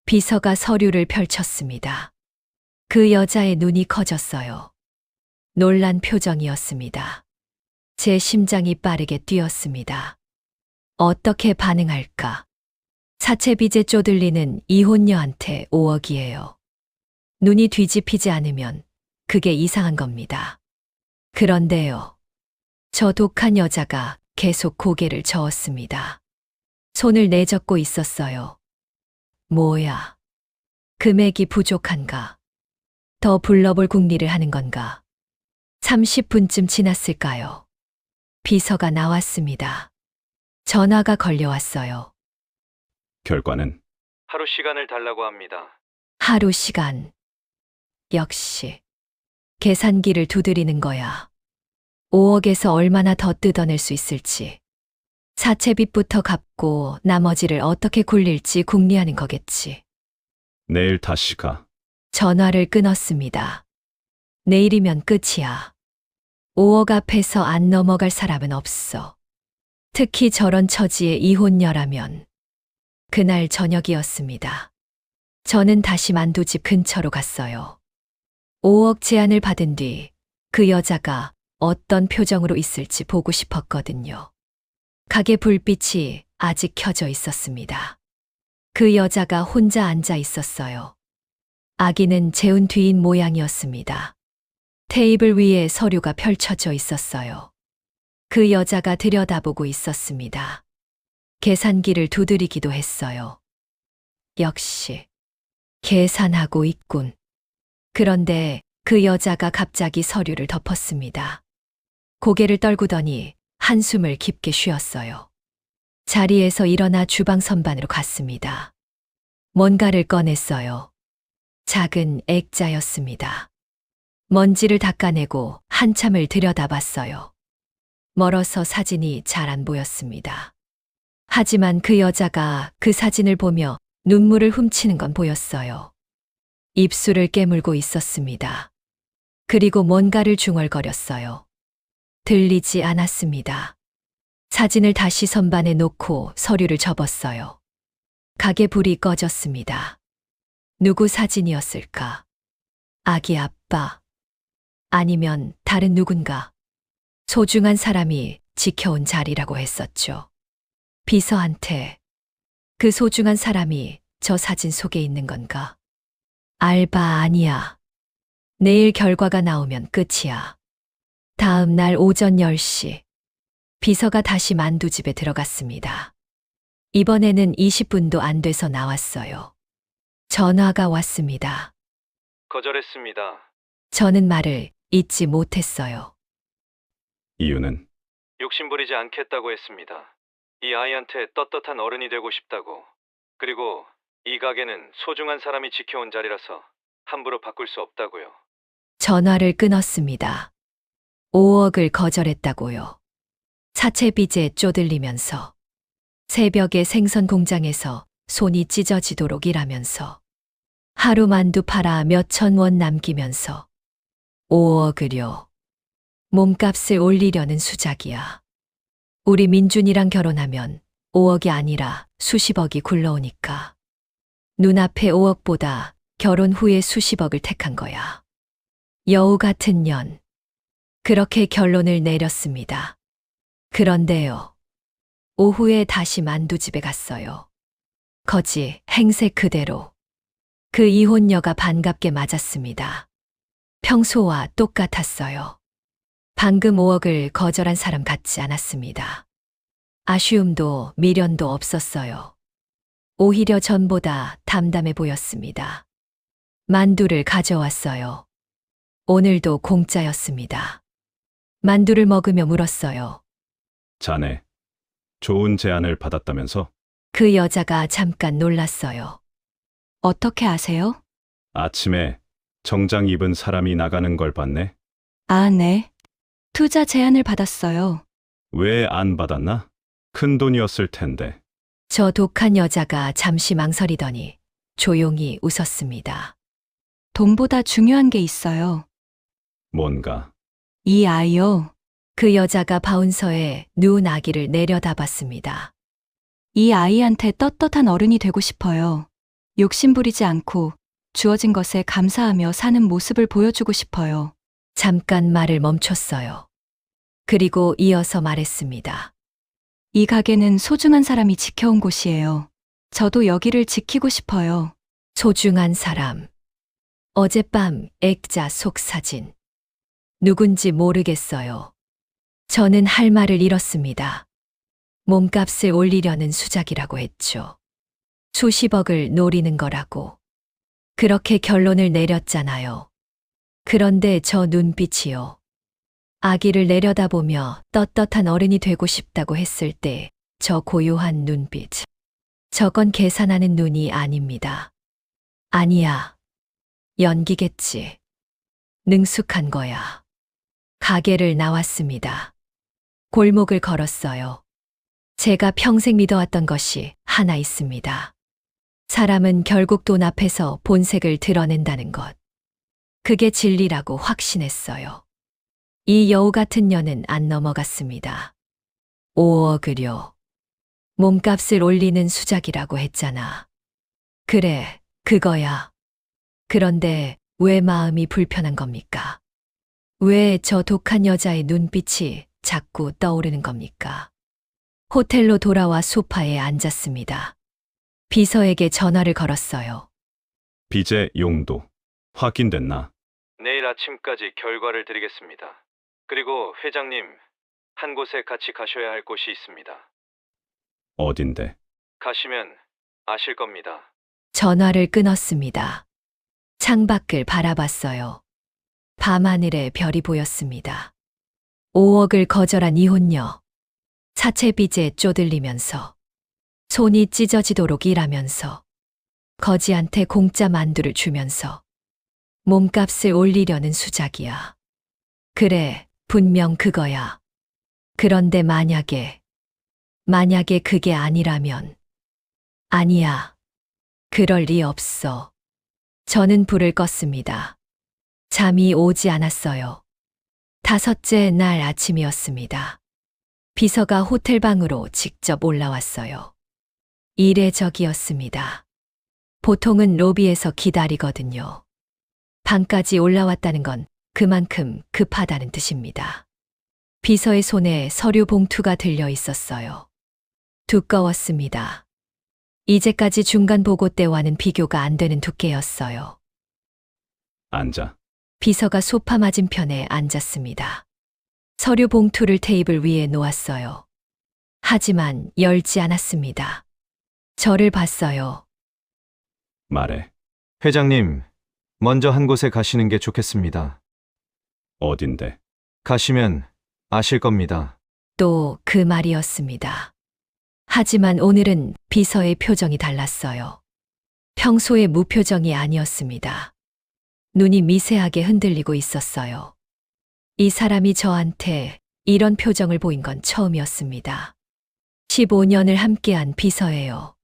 비서가 서류를 펼쳤습니다. 그 여자의 눈이 커졌어요. 놀란 표정이었습니다. 제 심장이 빠르게 뛰었습니다. 어떻게 반응할까? 사채빚에 쪼들리는 이혼녀한테 5억이에요. 눈이 뒤집히지 않으면 그게 이상한 겁니다. 그런데요. 저 독한 여자가 계속 고개를 저었습니다. 손을 내젓고 있었어요. 뭐야? 금액이 부족한가? 더 불러볼 궁리를 하는 건가? 30분쯤 지났을까요? 비서가 나왔습니다. 전화가 걸려왔어요. 결과는? 하루 시간을 달라고 합니다. 하루 시간. 역시 계산기를 두드리는 거야. 5억에서 얼마나 더 뜯어낼 수 있을지. 사채빚부터 갚고 나머지를 어떻게 굴릴지 궁리하는 거겠지. 내일 다시 가. 전화를 끊었습니다. 내일이면 끝이야. 5억 앞에서 안 넘어갈 사람은 없어. 특히 저런 처지의 이혼녀라면. 그날 저녁이었습니다. 저는 다시 만두집 근처로 갔어요. 5억 제안을 받은 뒤 그 여자가 어떤 표정으로 있을지 보고 싶었거든요. 가게 불빛이 아직 켜져 있었습니다. 그 여자가 혼자 앉아 있었어요. 아기는 재운 뒤인 모양이었습니다. 테이블 위에 서류가 펼쳐져 있었어요. 그 여자가 들여다보고 있었습니다. 계산기를 두드리기도 했어요. 역시 계산하고 있군. 그런데 그 여자가 갑자기 서류를 덮었습니다. 고개를 떨구더니 한숨을 깊게 쉬었어요. 자리에서 일어나 주방 선반으로 갔습니다. 뭔가를 꺼냈어요. 작은 액자였습니다. 먼지를 닦아내고 한참을 들여다봤어요. 멀어서 사진이 잘 안 보였습니다. 하지만 그 여자가 그 사진을 보며 눈물을 훔치는 건 보였어요. 입술을 깨물고 있었습니다. 그리고 뭔가를 중얼거렸어요. 들리지 않았습니다. 사진을 다시 선반에 놓고 서류를 접었어요. 가게 불이 꺼졌습니다. 누구 사진이었을까? 아기 아빠. 아니면 다른 누군가. 소중한 사람이 지켜온 자리라고 했었죠. 비서한테 그 소중한 사람이 저 사진 속에 있는 건가? 알바 아니야. 내일 결과가 나오면 끝이야. 다음 날 오전 10시. 비서가 다시 만두집에 들어갔습니다. 이번에는 20분도 안 돼서 나왔어요. 전화가 왔습니다. 거절했습니다. 저는 말을 잇지 못했어요. 이유는? 욕심부리지 않겠다고 했습니다. 이 아이한테 떳떳한 어른이 되고 싶다고. 그리고 이 가게는 소중한 사람이 지켜온 자리라서 함부로 바꿀 수 없다고요. 전화를 끊었습니다. 5억을 거절했다고요. 사채빚에 쪼들리면서 새벽에 생선 공장에서 손이 찢어지도록 일하면서 하루 만두 팔아 몇천 원 남기면서 5억을요. 몸값을 올리려는 수작이야. 우리 민준이랑 결혼하면 5억이 아니라 수십억이 굴러오니까. 눈앞에 5억보다 결혼 후에 수십억을 택한 거야. 여우 같은 년. 그렇게 결론을 내렸습니다. 그런데요. 오후에 다시 만두집에 갔어요. 거지 행세 그대로. 그 이혼녀가 반갑게 맞았습니다. 평소와 똑같았어요. 방금 5억을 거절한 사람 같지 않았습니다. 아쉬움도 미련도 없었어요. 오히려 전보다 담담해 보였습니다. 만두를 가져왔어요. 오늘도 공짜였습니다. 만두를 먹으며 물었어요. 자네, 좋은 제안을 받았다면서? 그 여자가 잠깐 놀랐어요. 어떻게 아세요? 아침에 정장 입은 사람이 나가는 걸 봤네. 아, 네. 투자 제안을 받았어요. 왜 안 받았나? 큰 돈이었을 텐데. 저 독한 여자가 잠시 망설이더니 조용히 웃었습니다. 돈보다 중요한 게 있어요. 뭔가. 이 아이요. 그 여자가 바운서에 누운 아기를 내려다봤습니다. 이 아이한테 떳떳한 어른이 되고 싶어요. 욕심 부리지 않고 주어진 것에 감사하며 사는 모습을 보여주고 싶어요. 잠깐 말을 멈췄어요. 그리고 이어서 말했습니다. 이 가게는 소중한 사람이 지켜온 곳이에요. 저도 여기를 지키고 싶어요. 소중한 사람. 어젯밤 액자 속 사진. 누군지 모르겠어요. 저는 할 말을 잃었습니다. 몸값을 올리려는 수작이라고 했죠. 수십억을 노리는 거라고. 그렇게 결론을 내렸잖아요. 그런데 저 눈빛이요. 아기를 내려다보며 떳떳한 어른이 되고 싶다고 했을 때 저 고요한 눈빛. 저건 계산하는 눈이 아닙니다. 아니야. 연기겠지. 능숙한 거야. 가게를 나왔습니다. 골목을 걸었어요. 제가 평생 믿어왔던 것이 하나 있습니다. 사람은 결국 돈 앞에서 본색을 드러낸다는 것. 그게 진리라고 확신했어요. 이 여우 같은 년은 안 넘어갔습니다. 5억을요. 몸값을 올리는 수작이라고 했잖아. 그래, 그거야. 그런데 왜 마음이 불편한 겁니까? 왜 저 독한 여자의 눈빛이 자꾸 떠오르는 겁니까? 호텔로 돌아와 소파에 앉았습니다. 비서에게 전화를 걸었어요. 빚의 용도. 확인됐나? 내일 아침까지 결과를 드리겠습니다. 그리고 회장님, 한 곳에 같이 가셔야 할 곳이 있습니다. 어딘데? 가시면 아실 겁니다. 전화를 끊었습니다. 창밖을 바라봤어요. 밤하늘에 별이 보였습니다. 5억을 거절한 이혼녀. 사채빚에 쪼들리면서 손이 찢어지도록 일하면서 거지한테 공짜 만두를 주면서 몸값을 올리려는 수작이야. 그래, 분명 그거야. 그런데 만약에 그게 아니라면. 아니야. 그럴 리 없어. 저는 불을 껐습니다. 잠이 오지 않았어요. 5째 날 아침이었습니다. 비서가 호텔 방으로 직접 올라왔어요. 이례적이었습니다. 보통은 로비에서 기다리거든요. 방까지 올라왔다는 건 그만큼 급하다는 뜻입니다. 비서의 손에 서류 봉투가 들려 있었어요. 두꺼웠습니다. 이제까지 중간 보고 때와는 비교가 안 되는 두께였어요. 앉아. 비서가 소파 맞은편에 앉았습니다. 서류 봉투를 테이블 위에 놓았어요. 하지만 열지 않았습니다. 저를 봤어요. 말해. 회장님, 먼저 한 곳에 가시는 게 좋겠습니다. 어딘데? 가시면 아실 겁니다. 또 그 말이었습니다. 하지만 오늘은 비서의 표정이 달랐어요. 평소의 무표정이 아니었습니다. 눈이 미세하게 흔들리고 있었어요. 이 사람이 저한테 이런 표정을 보인 건 처음이었습니다. 15년을 함께한 비서예요.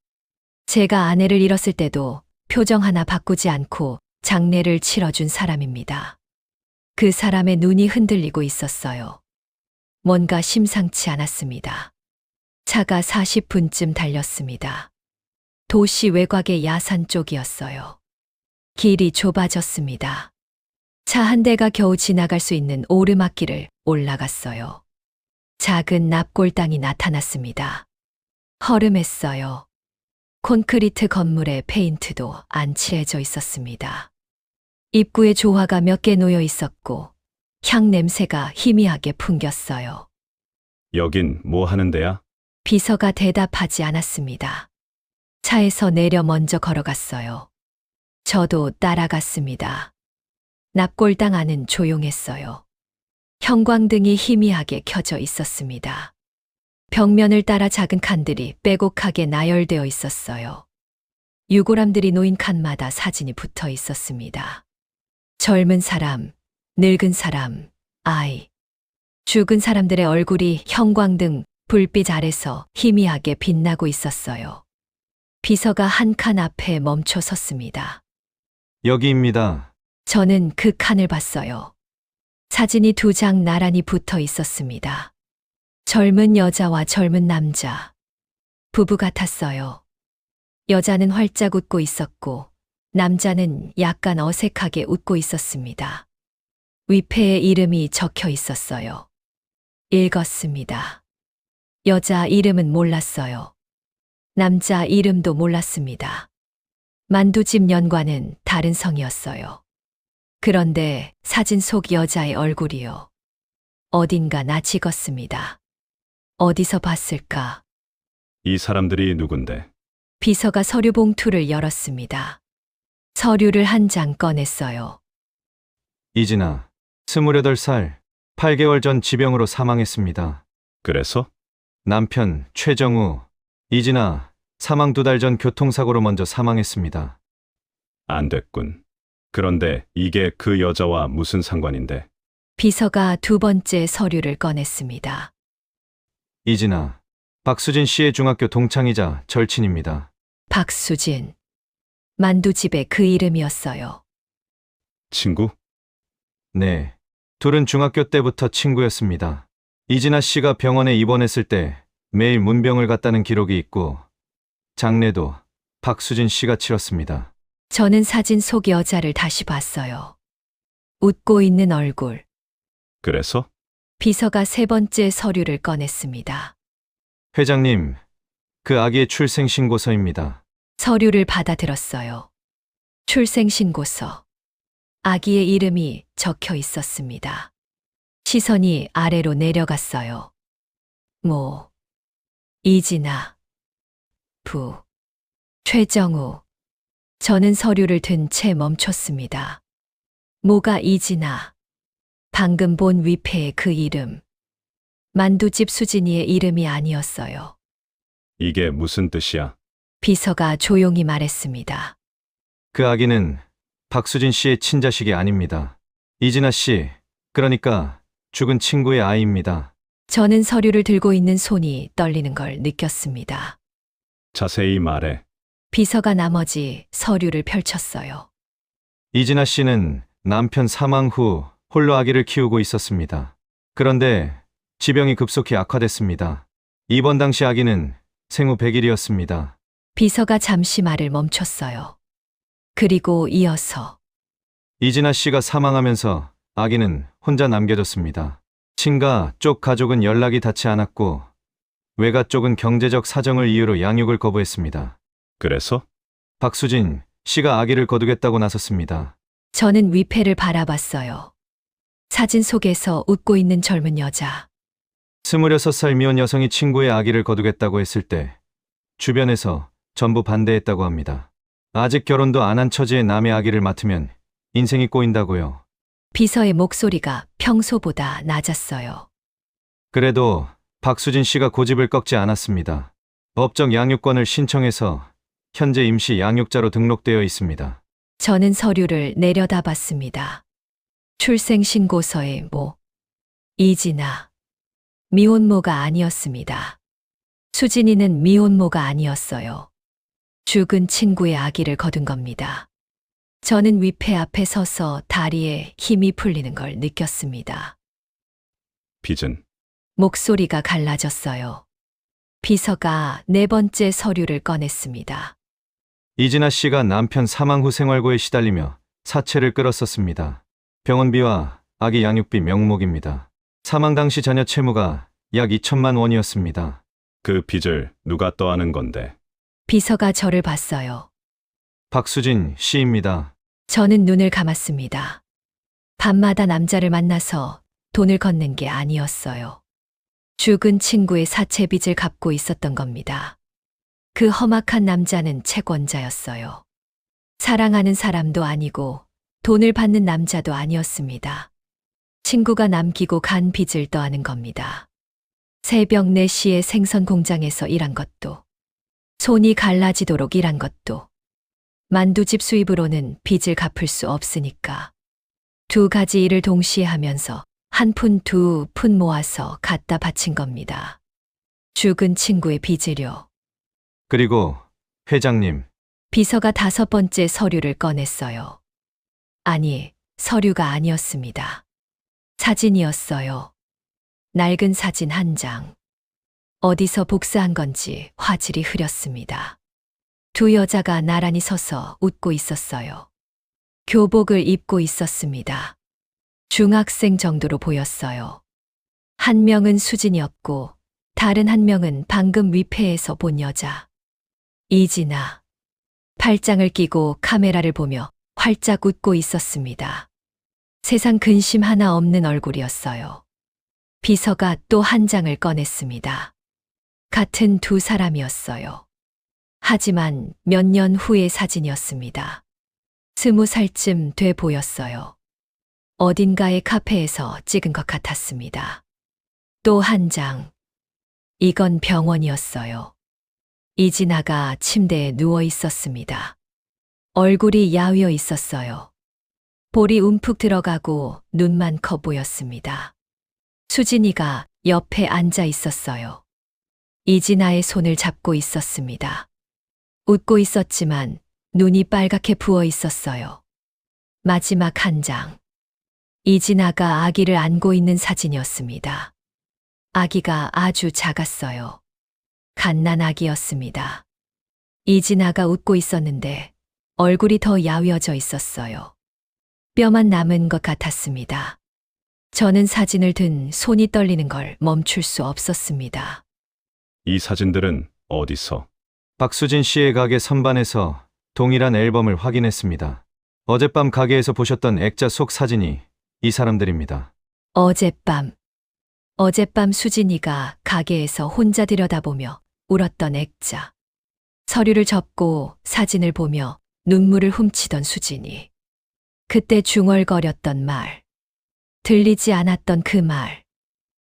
제가 아내를 잃었을 때도 표정 하나 바꾸지 않고 장례를 치러준 사람입니다. 그 사람의 눈이 흔들리고 있었어요. 뭔가 심상치 않았습니다. 차가 40분쯤 달렸습니다. 도시 외곽의 야산 쪽이었어요. 길이 좁아졌습니다. 차 한 대가 겨우 지나갈 수 있는 오르막길을 올라갔어요. 작은 납골당이 나타났습니다. 허름했어요. 콘크리트 건물에 페인트도 안 칠해져 있었습니다. 입구에 조화가 몇 개 놓여 있었고 향 냄새가 희미하게 풍겼어요. 여긴 뭐 하는 데야? 비서가 대답하지 않았습니다. 차에서 내려 먼저 걸어갔어요. 저도 따라갔습니다. 납골당 안은 조용했어요. 형광등이 희미하게 켜져 있었습니다. 벽면을 따라 작은 칸들이 빼곡하게 나열되어 있었어요. 유골함들이 놓인 칸마다 사진이 붙어 있었습니다. 젊은 사람, 늙은 사람, 아이. 죽은 사람들의 얼굴이 형광등 불빛 아래서 희미하게 빛나고 있었어요. 비서가 한 칸 앞에 멈춰 섰습니다. 여기입니다. 저는 그 칸을 봤어요. 사진이 2장 나란히 붙어 있었습니다. 젊은 여자와 젊은 남자. 부부 같았어요. 여자는 활짝 웃고 있었고, 남자는 약간 어색하게 웃고 있었습니다. 위패에 이름이 적혀 있었어요. 읽었습니다. 여자 이름은 몰랐어요. 남자 이름도 몰랐습니다. 만두집 연관은 다른 성이었어요. 그런데 사진 속 여자의 얼굴이요. 어딘가 낯익었습니다. 어디서 봤을까? 이 사람들이 누군데? 비서가 서류 봉투를 열었습니다. 서류를 한 장 꺼냈어요. 이진아, 28살, 8개월 전 지병으로 사망했습니다. 그래서? 남편 최정우, 이진아, 사망 2달 전 교통사고로 먼저 사망했습니다. 안 됐군. 그런데 이게 그 여자와 무슨 상관인데? 비서가 2번째 서류를 꺼냈습니다. 이진아, 박수진 씨의 중학교 동창이자 절친입니다. 박수진. 만두집의 그 이름이었어요. 친구? 네, 둘은 중학교 때부터 친구였습니다. 이진아 씨가 병원에 입원했을 때 매일 문병을 갔다는 기록이 있고, 장례도 박수진 씨가 치렀습니다. 저는 사진 속 여자를 다시 봤어요. 웃고 있는 얼굴. 그래서? 비서가 3번째 서류를 꺼냈습니다. 회장님, 그 아기의 출생신고서입니다. 서류를 받아들었어요. 출생신고서. 아기의 이름이 적혀 있었습니다. 시선이 아래로 내려갔어요. 모, 이진아, 부, 최정우. 저는 서류를 든 채 멈췄습니다. 모가 이진아. 방금 본 위패의 그 이름. 만두집 수진이의 이름이 아니었어요. 이게 무슨 뜻이야? 비서가 조용히 말했습니다. 그 아기는 박수진 씨의 친자식이 아닙니다. 이진아 씨, 그러니까 죽은 친구의 아이입니다. 저는 서류를 들고 있는 손이 떨리는 걸 느꼈습니다. 자세히 말해. 비서가 나머지 서류를 펼쳤어요. 이진아 씨는 남편 사망 후 홀로 아기를 키우고 있었습니다. 그런데 지병이 급속히 악화됐습니다. 입원 당시 아기는 생후 100일이었습니다. 비서가 잠시 말을 멈췄어요. 그리고 이어서 이진아 씨가 사망하면서 아기는 혼자 남겨졌습니다. 친가 쪽 가족은 연락이 닿지 않았고, 외가 쪽은 경제적 사정을 이유로 양육을 거부했습니다. 그래서? 박수진 씨가 아기를 거두겠다고 나섰습니다. 저는 위패를 바라봤어요. 사진 속에서 웃고 있는 젊은 여자. 26살 미혼 여성이 친구의 아기를 거두겠다고 했을 때 주변에서 전부 반대했다고 합니다. 아직 결혼도 안 한 처지의 남의 아기를 맡으면 인생이 꼬인다고요. 비서의 목소리가 평소보다 낮았어요. 그래도 박수진 씨가 고집을 꺾지 않았습니다. 법적 양육권을 신청해서 현재 임시 양육자로 등록되어 있습니다. 저는 서류를 내려다봤습니다. 출생신고서의 모, 이진아. 미혼모가 아니었습니다. 수진이는 미혼모가 아니었어요. 죽은 친구의 아기를 거둔 겁니다. 저는 위패 앞에 서서 다리에 힘이 풀리는 걸 느꼈습니다. 빚은? 목소리가 갈라졌어요. 비서가 4번째 서류를 꺼냈습니다. 이진아 씨가 남편 사망 후 생활고에 시달리며 사채를 끌었었습니다. 병원비와 아기 양육비 명목입니다. 사망 당시 자녀 채무가 약 2천만 원이었습니다. 그 빚을 누가 떠안은 건데? 비서가 저를 봤어요. 박수진 씨입니다. 저는 눈을 감았습니다. 밤마다 남자를 만나서 돈을 걷는 게 아니었어요. 죽은 친구의 사채 빚을 갚고 있었던 겁니다. 그 험악한 남자는 채권자였어요. 사랑하는 사람도 아니고 돈을 받는 남자도 아니었습니다. 친구가 남기고 간 빚을 떠안은 겁니다. 새벽 4시에 생선 공장에서 일한 것도, 손이 갈라지도록 일한 것도, 만두집 수입으로는 빚을 갚을 수 없으니까 2가지 일을 동시에 하면서 1푼 2푼 모아서 갖다 바친 겁니다. 죽은 친구의 빚을요. 그리고 회장님, 비서가 5번째 서류를 꺼냈어요. 아니, 서류가 아니었습니다. 사진이었어요. 낡은 사진 한 장. 어디서 복사한 건지 화질이 흐렸습니다. 두 여자가 나란히 서서 웃고 있었어요. 교복을 입고 있었습니다. 중학생 정도로 보였어요. 한 명은 수진이었고 다른 한 명은 방금 위패에서 본 여자. 이진아. 팔짱을 끼고 카메라를 보며 활짝 웃고 있었습니다. 세상 근심 하나 없는 얼굴이었어요. 비서가 또 한 장을 꺼냈습니다. 같은 두 사람이었어요. 하지만 몇 년 후의 사진이었습니다. 20살쯤 돼 보였어요. 어딘가의 카페에서 찍은 것 같았습니다. 또 한 장. 이건 병원이었어요. 이진아가 침대에 누워 있었습니다. 얼굴이 야위어 있었어요. 볼이 움푹 들어가고 눈만 커 보였습니다. 수진이가 옆에 앉아 있었어요. 이진아의 손을 잡고 있었습니다. 웃고 있었지만 눈이 빨갛게 부어 있었어요. 마지막 한 장. 이진아가 아기를 안고 있는 사진이었습니다. 아기가 아주 작았어요. 갓난아기였습니다. 이진아가 웃고 있었는데 얼굴이 더 야위어져 있었어요. 뼈만 남은 것 같았습니다. 저는 사진을 든 손이 떨리는 걸 멈출 수 없었습니다. 이 사진들은 어디서? 박수진 씨의 가게 선반에서 동일한 앨범을 확인했습니다. 어젯밤 가게에서 보셨던 액자 속 사진이 이 사람들입니다. 어젯밤 수진이가 가게에서 혼자 들여다보며 울었던 액자. 서류를 접고 사진을 보며 눈물을 훔치던 수진이. 그때 중얼거렸던 말. 들리지 않았던 그 말.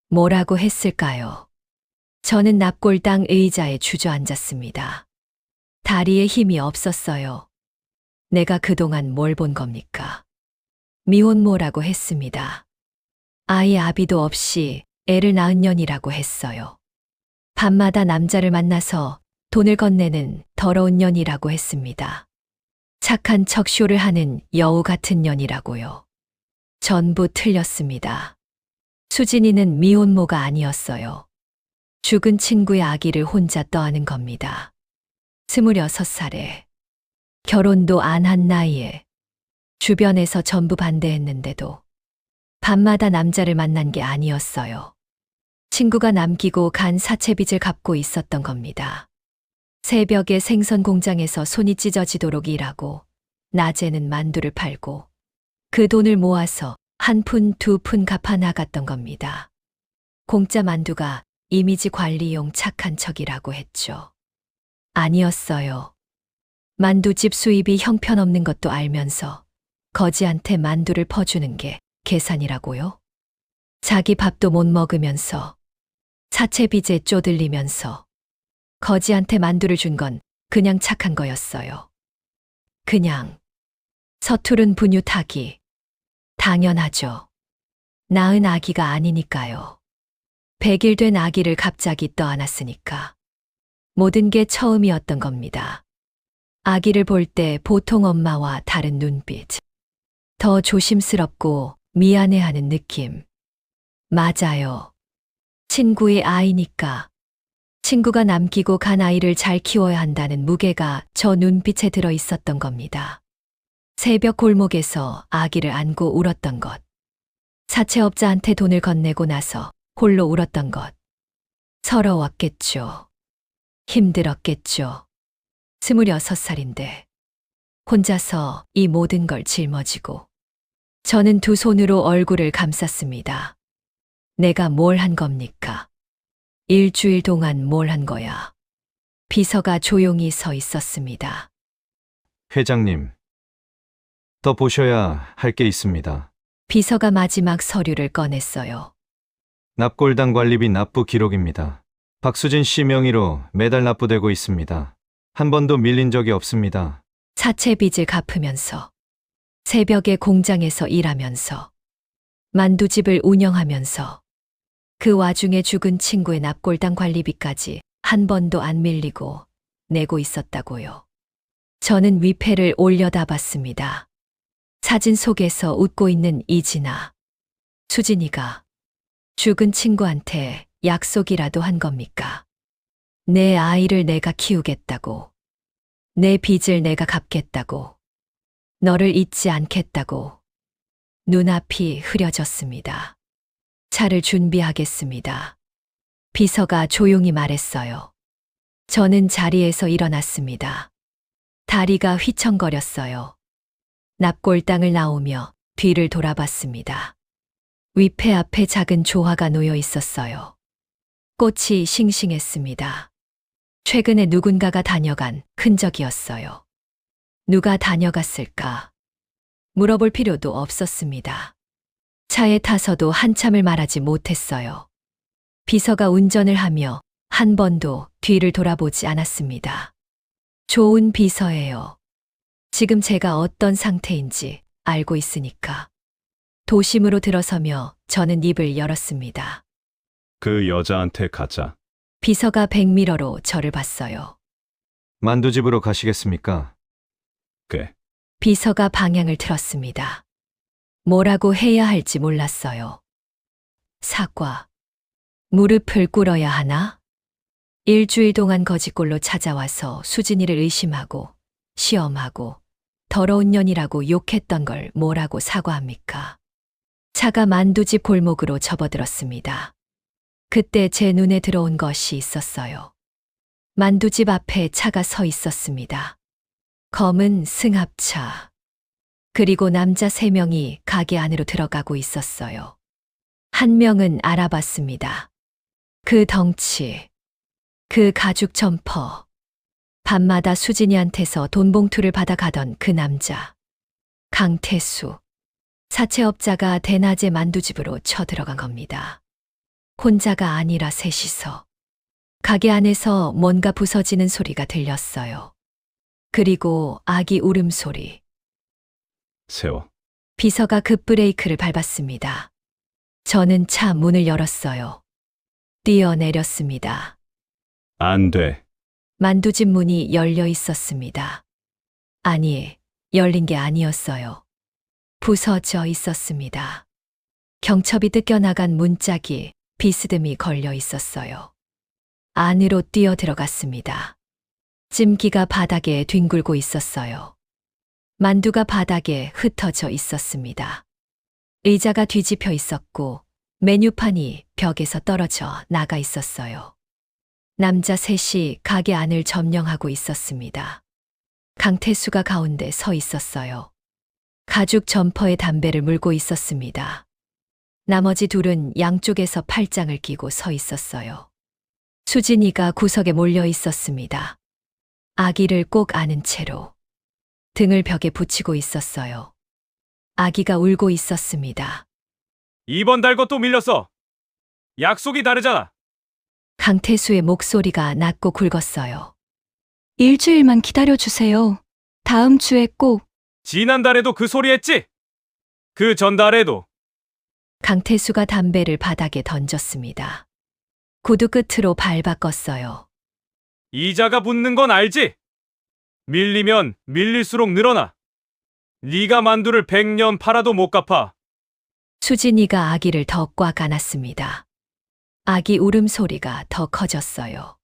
뭐라고 했을까요? 저는 납골당 의자에 주저앉았습니다. 다리에 힘이 없었어요. 내가 그동안 뭘 본 겁니까? 미혼모라고 했습니다. 아이 아비도 없이 애를 낳은 년이라고 했어요. 밤마다 남자를 만나서 돈을 건네는 더러운 년이라고 했습니다. 착한 척 쇼를 하는 여우 같은 년이라고요. 전부 틀렸습니다. 수진이는 미혼모가 아니었어요. 죽은 친구의 아기를 혼자 떠안은 겁니다. 26살에 결혼도 안 한 나이에 주변에서 전부 반대했는데도 밤마다 남자를 만난 게 아니었어요. 친구가 남기고 간 사채빚을 갚고 있었던 겁니다. 새벽에 생선 공장에서 손이 찢어지도록 일하고 낮에는 만두를 팔고 그 돈을 모아서 한 푼, 두 푼 갚아 나갔던 겁니다. 공짜 만두가 이미지 관리용 착한 척이라고 했죠. 아니었어요. 만두집 수입이 형편없는 것도 알면서 거지한테 만두를 퍼주는 게 계산이라고요? 자기 밥도 못 먹으면서 사채빚에 쪼들리면서 거지한테 만두를 준 건 그냥 착한 거였어요. 그냥 서투른 분유타기. 당연하죠. 낳은 아기가 아니니까요. 100일 된 아기를 갑자기 떠안았으니까. 모든 게 처음이었던 겁니다. 아기를 볼 때 보통 엄마와 다른 눈빛. 더 조심스럽고 미안해하는 느낌. 맞아요. 친구의 아이니까. 친구가 남기고 간 아이를 잘 키워야 한다는 무게가 저 눈빛에 들어 있었던 겁니다. 새벽 골목에서 아기를 안고 울었던 것. 사채업자한테 돈을 건네고 나서 홀로 울었던 것. 서러웠겠죠. 힘들었겠죠. 26살인데 혼자서 이 모든 걸 짊어지고 저는 두 손으로 얼굴을 감쌌습니다. 내가 뭘 한 겁니까? 일주일 동안 뭘 한 거야? 비서가 조용히 서 있었습니다. 회장님, 더 보셔야 할 게 있습니다. 비서가 마지막 서류를 꺼냈어요. 납골당 관리비 납부 기록입니다. 박수진 씨 명의로 매달 납부되고 있습니다. 한 번도 밀린 적이 없습니다. 사채빚을 갚으면서 새벽에 공장에서 일하면서 만두집을 운영하면서 그 와중에 죽은 친구의 납골당 관리비까지 한 번도 안 밀리고 내고 있었다고요. 저는 위패를 올려다 봤습니다. 사진 속에서 웃고 있는 이진아. 수진이가 죽은 친구한테 약속이라도 한 겁니까? 내 아이를 내가 키우겠다고. 내 빚을 내가 갚겠다고. 너를 잊지 않겠다고. 눈앞이 흐려졌습니다. 차를 준비하겠습니다. 비서가 조용히 말했어요. 저는 자리에서 일어났습니다. 다리가 휘청거렸어요. 납골당을 나오며 뒤를 돌아봤습니다. 위패 앞에 작은 조화가 놓여 있었어요. 꽃이 싱싱했습니다. 최근에 누군가가 다녀간 흔적이었어요. 누가 다녀갔을까? 물어볼 필요도 없었습니다. 차에 타서도 한참을 말하지 못했어요. 비서가 운전을 하며 한 번도 뒤를 돌아보지 않았습니다. 좋은 비서예요. 지금 제가 어떤 상태인지 알고 있으니까. 도심으로 들어서며 저는 입을 열었습니다. 그 여자한테 가자. 비서가 백미러로 저를 봤어요. 만두집으로 가시겠습니까? 꽤. 비서가 방향을 틀었습니다. 뭐라고 해야 할지 몰랐어요. 사과. 무릎을 꿇어야 하나? 일주일 동안 거짓골로 찾아와서 수진이를 의심하고 시험하고 더러운 년이라고 욕했던 걸 뭐라고 사과합니까? 차가 만두집 골목으로 접어들었습니다. 그때 제 눈에 들어온 것이 있었어요. 만두집 앞에 차가 서 있었습니다. 검은 승합차. 그리고 남자 3명이 가게 안으로 들어가고 있었어요. 한 명은 알아봤습니다. 그 덩치, 그 가죽 점퍼, 밤마다 수진이한테서 돈 봉투를 받아가던 그 남자. 강태수. 사채업자가 대낮에 만두집으로 쳐들어간 겁니다. 혼자가 아니라 셋이서. 가게 안에서 뭔가 부서지는 소리가 들렸어요. 그리고 아기 울음소리. 세워. 비서가 급브레이크를 밟았습니다. 저는 차 문을 열었어요. 뛰어내렸습니다. 안 돼. 만두집 문이 열려 있었습니다. 아니, 열린 게 아니었어요. 부서져 있었습니다. 경첩이 뜯겨나간 문짝이 비스듬히 걸려 있었어요. 안으로 뛰어 들어갔습니다. 찜기가 바닥에 뒹굴고 있었어요. 만두가 바닥에 흩어져 있었습니다. 의자가 뒤집혀 있었고 메뉴판이 벽에서 떨어져 나가 있었어요. 남자 셋이 가게 안을 점령하고 있었습니다. 강태수가 가운데 서 있었어요. 가죽 점퍼에 담배를 물고 있었습니다. 나머지 둘은 양쪽에서 팔짱을 끼고 서 있었어요. 수진이가 구석에 몰려 있었습니다. 아기를 꼭 안은 채로. 등을 벽에 붙이고 있었어요. 아기가 울고 있었습니다. 2번 달고 또 밀렸어. 약속이 다르잖아. 강태수의 목소리가 낮고 굵었어요. 일주일만 기다려주세요. 다음 주에 꼭. 지난달에도 그 소리 했지? 그 전달에도. 강태수가 담배를 바닥에 던졌습니다. 구두 끝으로 밟아 껐어요. 이자가 붙는 건 알지? 밀리면 밀릴수록 늘어나. 네가 만두를 100년 팔아도 못 갚아. 수진이가 아기를 더 꽉 안았습니다. 아기 울음소리가 더 커졌어요.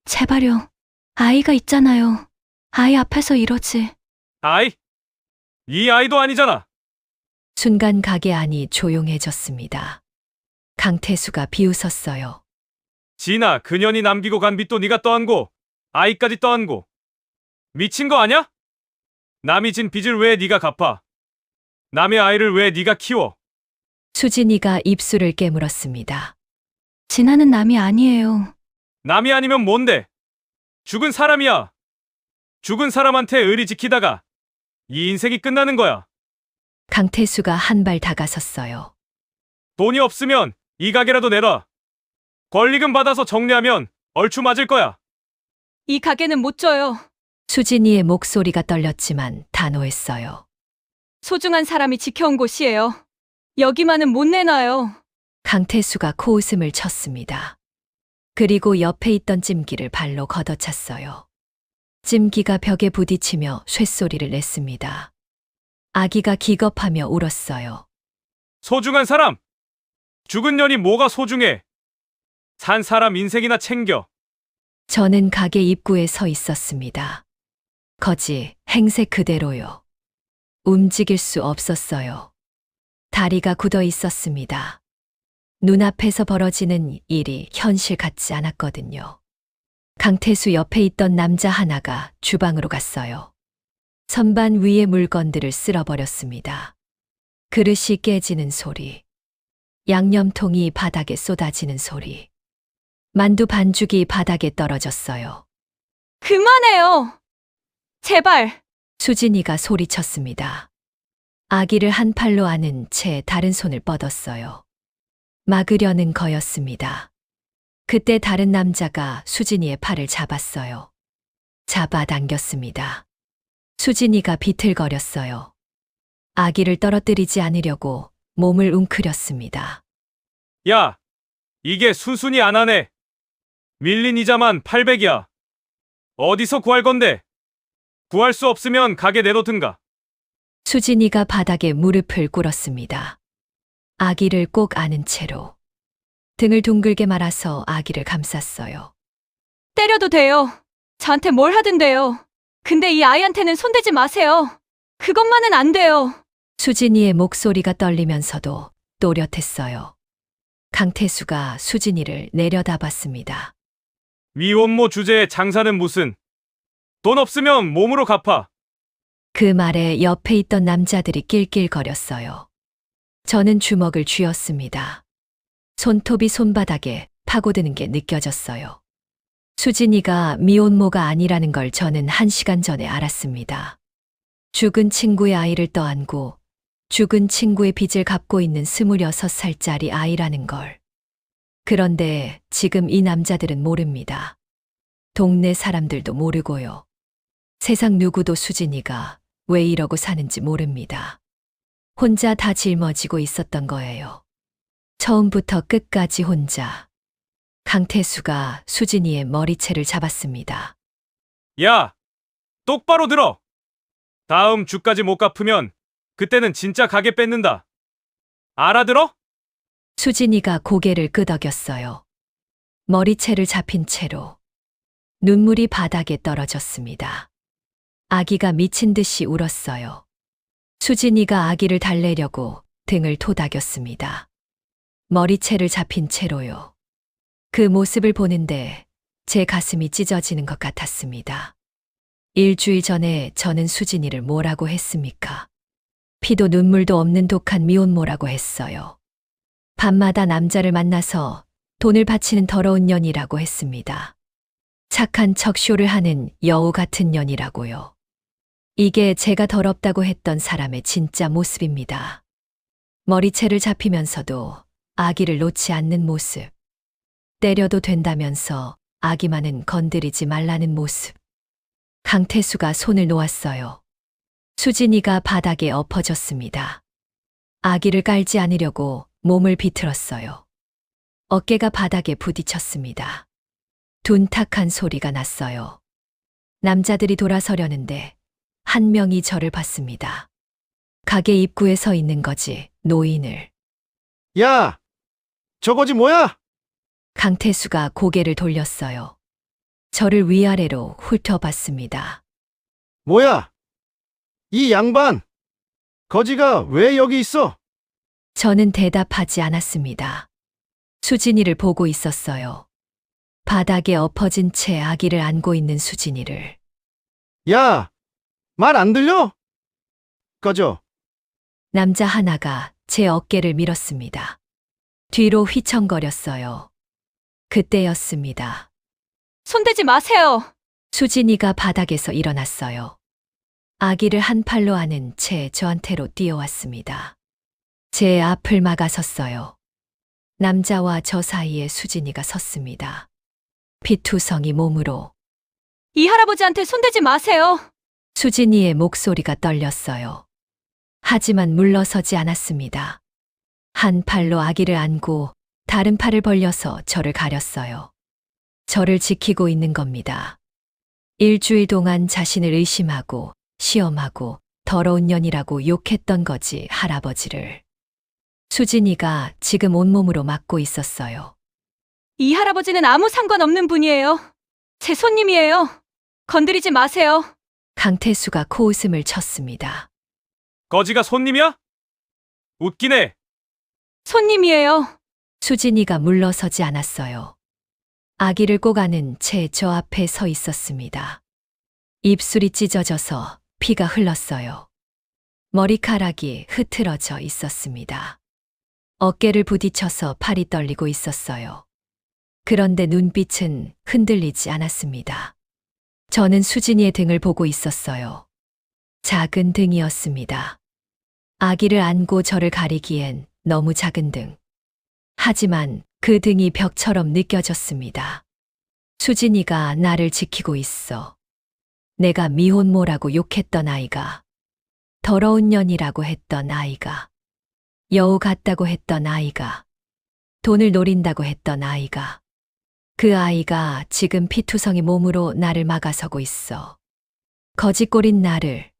제발요. 아이가 있잖아요. 아이 앞에서 이러지. 아이? 이 아이도 아니잖아. 순간 가게 안이 조용해졌습니다. 강태수가 비웃었어요. 진아, 그년이 남기고 간 빚도 네가 떠안고 아이까지 떠안고. 미친 거 아냐? 남이 진 빚을 왜 네가 갚아? 남의 아이를 왜 네가 키워? 수진이가 입술을 깨물었습니다. 진아는 남이 아니에요. 남이 아니면 뭔데? 죽은 사람이야. 죽은 사람한테 의리 지키다가 이 인생이 끝나는 거야. 강태수가 한 발 다가섰어요. 돈이 없으면 이 가게라도 내놔. 권리금 받아서 정리하면 얼추 맞을 거야. 이 가게는 못 줘요. 수진이의 목소리가 떨렸지만 단호했어요. 소중한 사람이 지켜온 곳이에요. 여기만은 못 내놔요. 강태수가 코웃음을 쳤습니다. 그리고 옆에 있던 찜기를 발로 걷어찼어요. 찜기가 벽에 부딪히며 쇳소리를 냈습니다. 아기가 기겁하며 울었어요. 소중한 사람! 죽은 년이 뭐가 소중해? 산 사람 인생이나 챙겨. 저는 가게 입구에 서 있었습니다. 거지, 행세 그대로요. 움직일 수 없었어요. 다리가 굳어 있었습니다. 눈앞에서 벌어지는 일이 현실 같지 않았거든요. 강태수 옆에 있던 남자 하나가 주방으로 갔어요. 선반 위의 물건들을 쓸어버렸습니다. 그릇이 깨지는 소리, 양념통이 바닥에 쏟아지는 소리, 만두 반죽이 바닥에 떨어졌어요. 그만해요! 제발! 수진이가 소리쳤습니다. 아기를 한 팔로 안은 채 다른 손을 뻗었어요. 막으려는 거였습니다. 그때 다른 남자가 수진이의 팔을 잡았어요. 잡아당겼습니다. 수진이가 비틀거렸어요. 아기를 떨어뜨리지 않으려고 몸을 웅크렸습니다. 야, 이게 순순히 안 하네. 밀린 이자만 800이야. 어디서 구할 건데? 구할 수 없으면 가게 내놓든가. 수진이가 바닥에 무릎을 꿇었습니다. 아기를 꼭 안은 채로 등을 둥글게 말아서 아기를 감쌌어요. 때려도 돼요. 저한테 뭘 하든 돼요. 근데 이 아이한테는 손대지 마세요. 그것만은 안 돼요. 수진이의 목소리가 떨리면서도 또렷했어요. 강태수가 수진이를 내려다봤습니다. 미혼모 주제에 장사는 무슨. 돈 없으면 몸으로 갚아. 그 말에 옆에 있던 남자들이 낄낄거렸어요. 저는 주먹을 쥐었습니다. 손톱이 손바닥에 파고드는 게 느껴졌어요. 수진이가 미혼모가 아니라는 걸 저는 1시간 전에 알았습니다. 죽은 친구의 아이를 떠안고 죽은 친구의 빚을 갚고 있는 26살짜리 아이라는 걸. 그런데 지금 이 남자들은 모릅니다. 동네 사람들도 모르고요. 세상 누구도 수진이가 왜 이러고 사는지 모릅니다. 혼자 다 짊어지고 있었던 거예요. 처음부터 끝까지 혼자. 강태수가 수진이의 머리채를 잡았습니다. 야, 똑바로 들어. 다음 주까지 못 갚으면 그때는 진짜 가게 뺏는다. 알아들어? 수진이가 고개를 끄덕였어요. 머리채를 잡힌 채로 눈물이 바닥에 떨어졌습니다. 아기가 미친 듯이 울었어요. 수진이가 아기를 달래려고 등을 토닥였습니다. 머리채를 잡힌 채로요. 그 모습을 보는데 제 가슴이 찢어지는 것 같았습니다. 일주일 전에 저는 수진이를 뭐라고 했습니까? 피도 눈물도 없는 독한 미혼모라고 했어요. 밤마다 남자를 만나서 돈을 바치는 더러운 년이라고 했습니다. 착한 척 쇼를 하는 여우 같은 년이라고요. 이게 제가 더럽다고 했던 사람의 진짜 모습입니다. 머리채를 잡히면서도 아기를 놓지 않는 모습. 때려도 된다면서 아기만은 건드리지 말라는 모습. 강태수가 손을 놓았어요. 수진이가 바닥에 엎어졌습니다. 아기를 깔지 않으려고 몸을 비틀었어요. 어깨가 바닥에 부딪혔습니다. 둔탁한 소리가 났어요. 남자들이 돌아서려는데 한 명이 저를 봤습니다. 가게 입구에 서 있는 거지, 노인을. 야! 저거지 뭐야? 강태수가 고개를 돌렸어요. 저를 위아래로 훑어봤습니다. 뭐야? 이 양반! 거지가 왜 여기 있어? 저는 대답하지 않았습니다. 수진이를 보고 있었어요. 바닥에 엎어진 채 아기를 안고 있는 수진이를. 야! 말 안 들려? 꺼져. 남자 하나가 제 어깨를 밀었습니다. 뒤로 휘청거렸어요. 그때였습니다. 손대지 마세요. 수진이가 바닥에서 일어났어요. 아기를 한 팔로 안은 채 저한테로 뛰어왔습니다. 제 앞을 막아섰어요. 남자와 저 사이에 수진이가 섰습니다. 피투성이 몸으로. 이 할아버지한테 손대지 마세요. 수진이의 목소리가 떨렸어요. 하지만 물러서지 않았습니다. 한 팔로 아기를 안고 다른 팔을 벌려서 저를 가렸어요. 저를 지키고 있는 겁니다. 일주일 동안 자신을 의심하고 시험하고 더러운 년이라고 욕했던 거지, 할아버지를. 수진이가 지금 온몸으로 맞고 있었어요. 이 할아버지는 아무 상관없는 분이에요. 제 손님이에요. 건드리지 마세요. 강태수가 코웃음을 쳤습니다. 거지가 손님이야? 웃기네. 손님이에요. 수진이가 물러서지 않았어요. 아기를 꼭 안은 채 저 앞에 서 있었습니다. 입술이 찢어져서 피가 흘렀어요. 머리카락이 흐트러져 있었습니다. 어깨를 부딪혀서 팔이 떨리고 있었어요. 그런데 눈빛은 흔들리지 않았습니다. 저는 수진이의 등을 보고 있었어요. 작은 등이었습니다. 아기를 안고 저를 가리기엔 너무 작은 등. 하지만 그 등이 벽처럼 느껴졌습니다. 수진이가 나를 지키고 있어. 내가 미혼모라고 욕했던 아이가, 더러운 년이라고 했던 아이가, 여우 같다고 했던 아이가, 돈을 노린다고 했던 아이가, 그 아이가 지금 피투성이 몸으로 나를 막아서고 있어. 거지꼴인 나를,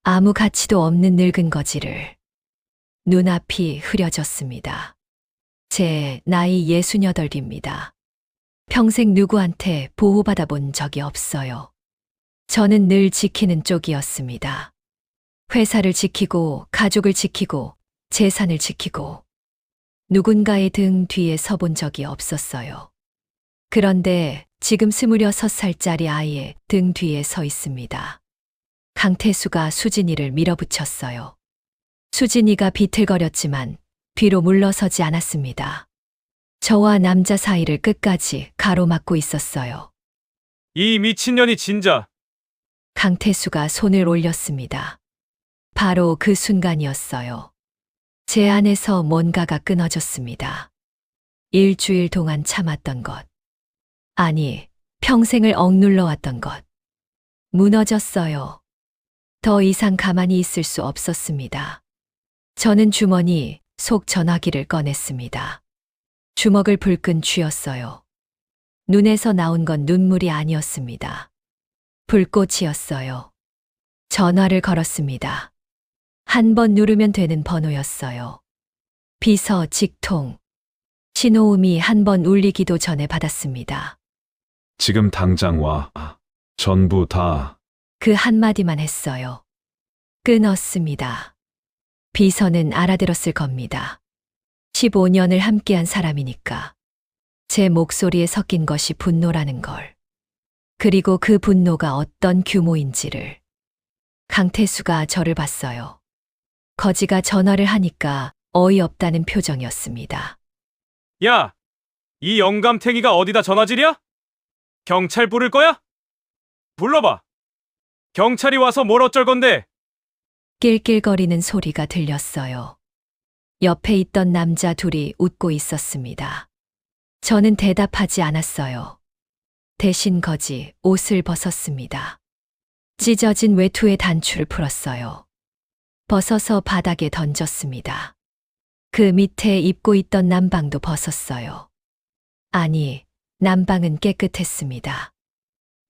아무 가치도 없는 늙은 거지를. 눈앞이 흐려졌습니다. 제 나이 68입니다. 평생 누구한테 보호받아 본 적이 없어요. 저는 늘 지키는 쪽이었습니다. 회사를 지키고, 가족을 지키고, 재산을 지키고, 누군가의 등 뒤에 서본 적이 없었어요. 그런데 지금 26살짜리 아이의 등 뒤에 서 있습니다. 강태수가 수진이를 밀어붙였어요. 수진이가 비틀거렸지만 뒤로 물러서지 않았습니다. 저와 남자 사이를 끝까지 가로막고 있었어요. 이 미친년이 진짜. 강태수가 손을 올렸습니다. 바로 그 순간이었어요. 제 안에서 뭔가가 끊어졌습니다. 일주일 동안 참았던 것. 아니, 평생을 억눌러 왔던 것. 무너졌어요. 더 이상 가만히 있을 수 없었습니다. 저는 주머니 속 전화기를 꺼냈습니다. 주먹을 불끈 쥐었어요. 눈에서 나온 건 눈물이 아니었습니다. 불꽃이었어요. 전화를 걸었습니다. 한 번 누르면 되는 번호였어요. 비서 직통. 신호음이 한 번 울리기도 전에 받았습니다. 지금 당장 와. 전부 다. 그 한마디만 했어요. 끊었습니다. 비서는 알아들었을 겁니다. 15년을 함께한 사람이니까. 제 목소리에 섞인 것이 분노라는 걸. 그리고 그 분노가 어떤 규모인지를. 강태수가 저를 봤어요. 거지가 전화를 하니까 어이없다는 표정이었습니다. 야, 이 영감탱이가 어디다 전화질이야? 경찰 부를 거야? 불러봐. 경찰이 와서 뭘 어쩔 건데? 낄낄거리는 소리가 들렸어요. 옆에 있던 남자 둘이 웃고 있었습니다. 저는 대답하지 않았어요. 대신 거지 옷을 벗었습니다. 찢어진 외투의 단추를 풀었어요. 벗어서 바닥에 던졌습니다. 그 밑에 입고 있던 남방도 벗었어요. 아니, 남방은 깨끗했습니다.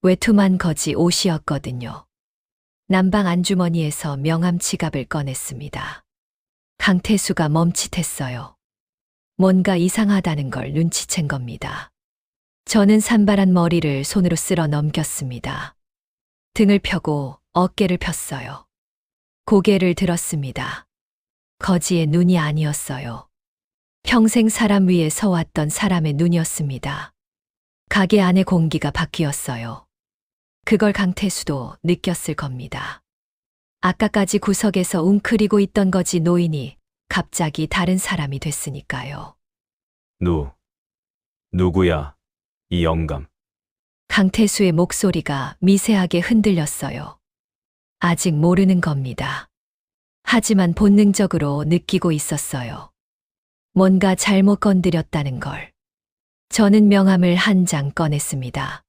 외투만 거지 옷이었거든요. 남방 안주머니에서 명함 지갑을 꺼냈습니다. 강태수가 멈칫했어요. 뭔가 이상하다는 걸 눈치챈 겁니다. 저는 산발한 머리를 손으로 쓸어 넘겼습니다. 등을 펴고 어깨를 폈어요. 고개를 들었습니다. 거지의 눈이 아니었어요. 평생 사람 위에 서왔던 사람의 눈이었습니다. 가게 안의 공기가 바뀌었어요. 그걸 강태수도 느꼈을 겁니다. 아까까지 구석에서 웅크리고 있던 거지 노인이 갑자기 다른 사람이 됐으니까요. 누구야? 이 영감. 강태수의 목소리가 미세하게 흔들렸어요. 아직 모르는 겁니다. 하지만 본능적으로 느끼고 있었어요. 뭔가 잘못 건드렸다는 걸. 저는 명함을 한 장 꺼냈습니다.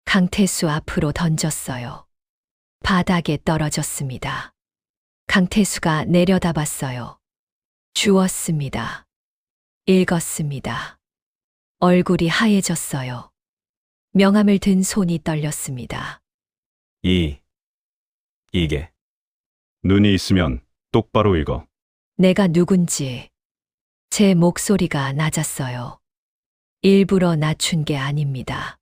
강태수 앞으로 던졌어요. 바닥에 떨어졌습니다. 강태수가 내려다봤어요. 주웠습니다. 읽었습니다. 얼굴이 하얘졌어요. 명함을 든 손이 떨렸습니다. 이게. 눈이 있으면 똑바로 읽어. 내가 누군지. 제 목소리가 낮았어요. 일부러 낮춘 게 아닙니다.